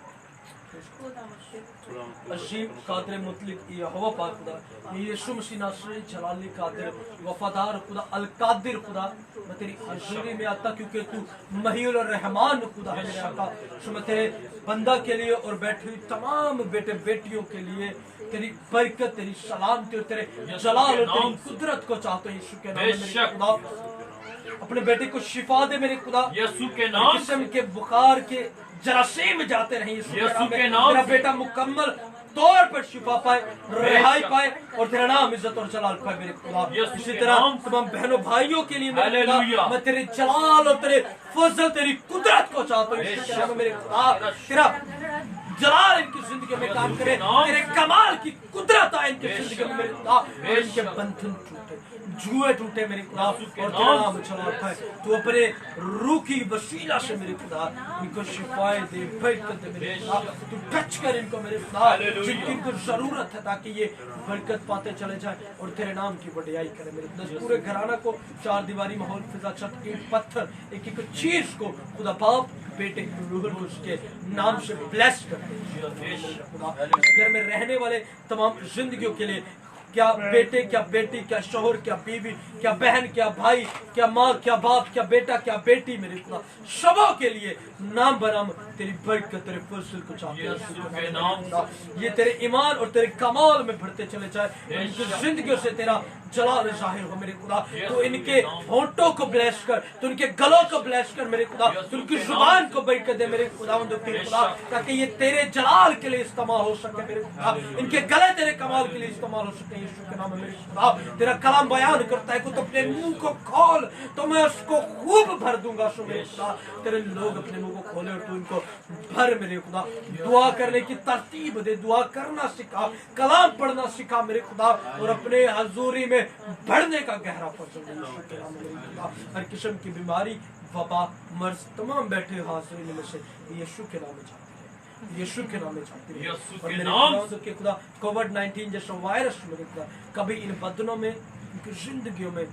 अजीम कादिर मुतलिक यहोवा पाक खुदा, यीशु मसीह नासरी जलाली कादिर वफादार खुदा, अल कादिर खुदा, मैं तेरी हज़ूरी में आता क्योंकि तू महील और रहमान खुदा है मेरे आका। सो मैं तेरे बंदा के लिए और बैठी हुई तमाम बेटे बेटियों के लिए तेरी बरकत, तेरी सलामती और तेरे जलाल और तेरी कुदरत को चाहते हैं यीशु के नाम में मेरे खुदा। अपने बेटे को शिफा दे मेरे खुदा, यीशु के नाम किस्म के बुखार के जरासीम जाते रहे यीशु के नाम। मेरा बेटा मुकम्मल तौर पर शिफा पाए, रिहाई पाए और तेरा नाम इज्जत और जलाल पाए मेरे खुदा। इसी तरह तमाम बहनों भाइयों के लिए मेरे खुदा, मैं तेरे जलाल और तेरे फजल, तेरी कुदरत को चाहता हूँ यीशु के नाम में मेरे खुदा। तेरा जलाल इनकी जिंदगी में काम करे, तेरे कमाल की कुदरत आए इनकी जिंदगी में मेरे खुदा, और इनके बंधन टूटे, जुए टूटे मेरे खुदा और तेरा नाम जलाल पाए। तू अपने रूह की वसीला से मेरे खुदा इनको शिफाए दे, बरकत दे मेरे खुदा। तू टच कर इनको मेरे खुदा, जिनकी इनको जरूरत है, ताकि ये बरकत पाते चले जाए और तेरे नाम की बढ़ियाई करे मेरे खुदा। पूरे घराना को चार दीवारी माहौल, फिजा, छत, ईंट, पत्थर, एक एक चीज को खुदा बाप बेटे रूह को उसके नाम से ब्लेस कर घर में रहने वाले तमाम जिंदगियों के लिए, क्या बेटे, क्या बेटी, क्या शोहर, क्या बीवी, क्या बहन, क्या भाई, क्या माँ, क्या बाप, क्या बेटा, क्या बेटी, मेरे खुदा सबों के लिए नाम बनाम तेरी बरकत, तेरे फजल को चाहते हैं। ये तेरे ईमान और तेरे कमाल में बढ़ते चले जाए, इनकी जिंदगियों से तेरा जलाल जाहिर हो मेरे खुदा। तो इनके होंठों को ब्लेस कर, तो इनके गलों को ब्लेस कर मेरे खुदा, तो इनकी जुबान को बरकत दे मेरे खुदा, ताकि ये तेरे जलाल के लिए इस्तेमाल हो सके मेरे खुदा। इनके गले तेरे कमाल के लिए इस्तेमाल हो सके यीशु के नाम में मेरे खुदा। तेरा कलाम बयान करता है कि तो अपने मुंह को खोल तो मैं उसको खूब भर दूंगा। सो मेरे खुदा तेरे लोग अपने मुंह को खोले और तू इनको भर मेरे खुदा। दुआ करने की तरतीब दे, दुआ करना सिखा, कलाम पढ़ना सिखा मेरे खुदा, और अपने हजूरी में बढ़ने का गहरा फजल दे यीशु के नाम में मेरे खुदा। हर किस्म की बीमारी, वबा, मर्ज तमाम बैठे हाजिर में से यीशु के नाम में चाहते हैं, यीशु के नाम में चाहते हैं। और मेरे खुदा के खुदा कोविड-19 जैसा वायरस मेरे खुदा कभी इन बदनों में, इनकी जिंदगियों में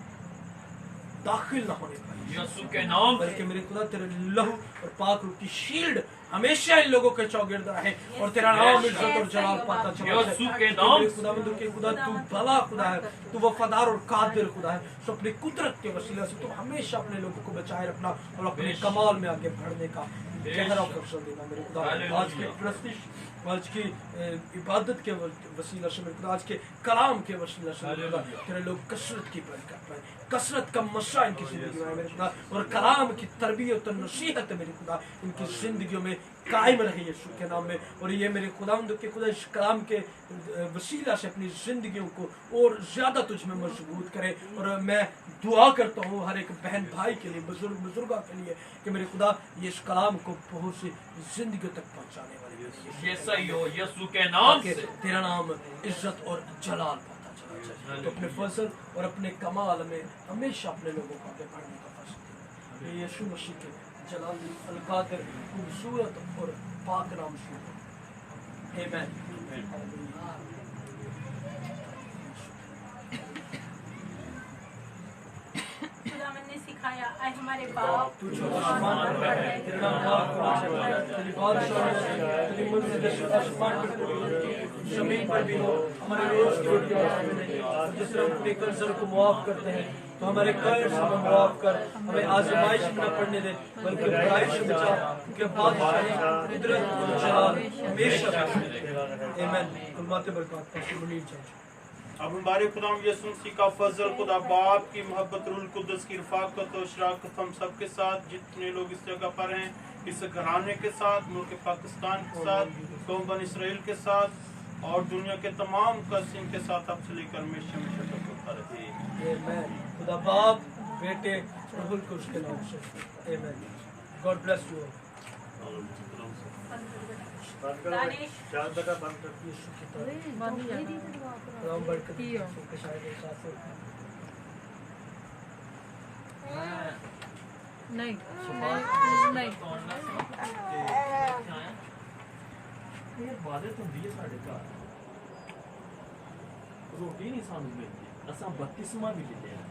दाखिल ना होने पाए यीशु के नाम, बल्कि मेरे खुदा तेरे लहू और पाक रूह की शील्ड हमेशा इन लोगों के चौगिर्द रहे और तेरा नाम इज्जत और जलाल पाता चला जाए। यीशु के नाम, खुदावंद के खुदा तू भला खुदा है, तू वफादार और कादिर खुदा है। सो अपनी कुदरत के वसीले से तू हमेशा अपने लोगों को बचाए रखना और अपने कमाल में आगे बढ़ने का गहरा फजल देना मेरे खुदा। आज के प्रस्तिश आज की इबादत के वसीला से मेरे खुदा, आज के कलाम के वसीला से मेरे खुदा, तेरे लोग कसरत की बरकत पाए, कसरत का मशा इनकी जिंदगी में मेरे खुदा, और कलाम की तरबियत और नसीहत मेरे खुदा इनकी जिंदगियों में कायम रहे यीशु के नाम में। और ये मेरे खुदावंद के खुदा इस कलाम के वसीला से अपनी जिंदगियों को और ज्यादा तुझ में मजबूत करे। और मैं दुआ करता हूँ हर एक बहन भाई के लिए, बुजुर्गा के लिए, कि मेरे खुदा ये इस कलाम को बहुत सी जिंदगियों तक पहुँचाने वाले ये सही हो यीशु के नाम से। तेरा नाम इज्जत और जलाल पाता चला जाए। तो अपने फजल और अपने कमाल में हमेशा अपने लोगों को आगे बढ़ने का फजल दे। ये यीशु मसीह के जलाल अलकादर खूबसूरत और पाक नाम से आमीन। खुदावंद ने सिखाया, ऐ हमारे बाप तू जो आसमान पर है, तेरा नाम पाक होना चाहिए, तेरी बादशाही है, तेरी मर्जी जैसे आसमान पर पूरी होती है, जमीन पर भी हो। हमारे रोज की रोटी आज हमें दे, और जिस तरह हम अपने कर्जदार को माफ करते हैं, तो हमारे कर्ज हमें माफ कर, हमें आजमाइश में न पड़ने दे, बल्कि बुराई से बचा, क्योंकि बादशाही कुदरत और जलाल हमेशा आमीन। कुर्बाते बरकत का मुनीर चर्च। अब हमारे खुदा यीशु मसीह का फजल, खुदा बाप की मोहब्बत, रूल कुद्दस की रफ़ाक़त और शराकत हम सब के साथ, जितने लोग इस जगह पर हैं, इस घराने के साथ, मुल्क पाकिस्तान के साथ, कौम बन इसराइल के साथ और दुनिया के तमाम कस्म के साथ अब से लेकर हमेशा हमेशा तक होता रहे। आमीन। खुदा बाप, बेटे और रूह को उसके नाम से आमीन। God bless you. बंद करो, चार बेटा बंद कर। यीशु की तरह राम बरकत के शायद साथ नहीं इबादत होंदी है साढ़े घर, रोटी नहीं सानू मिलती, असा बपतिस्मा भी लेते हैं।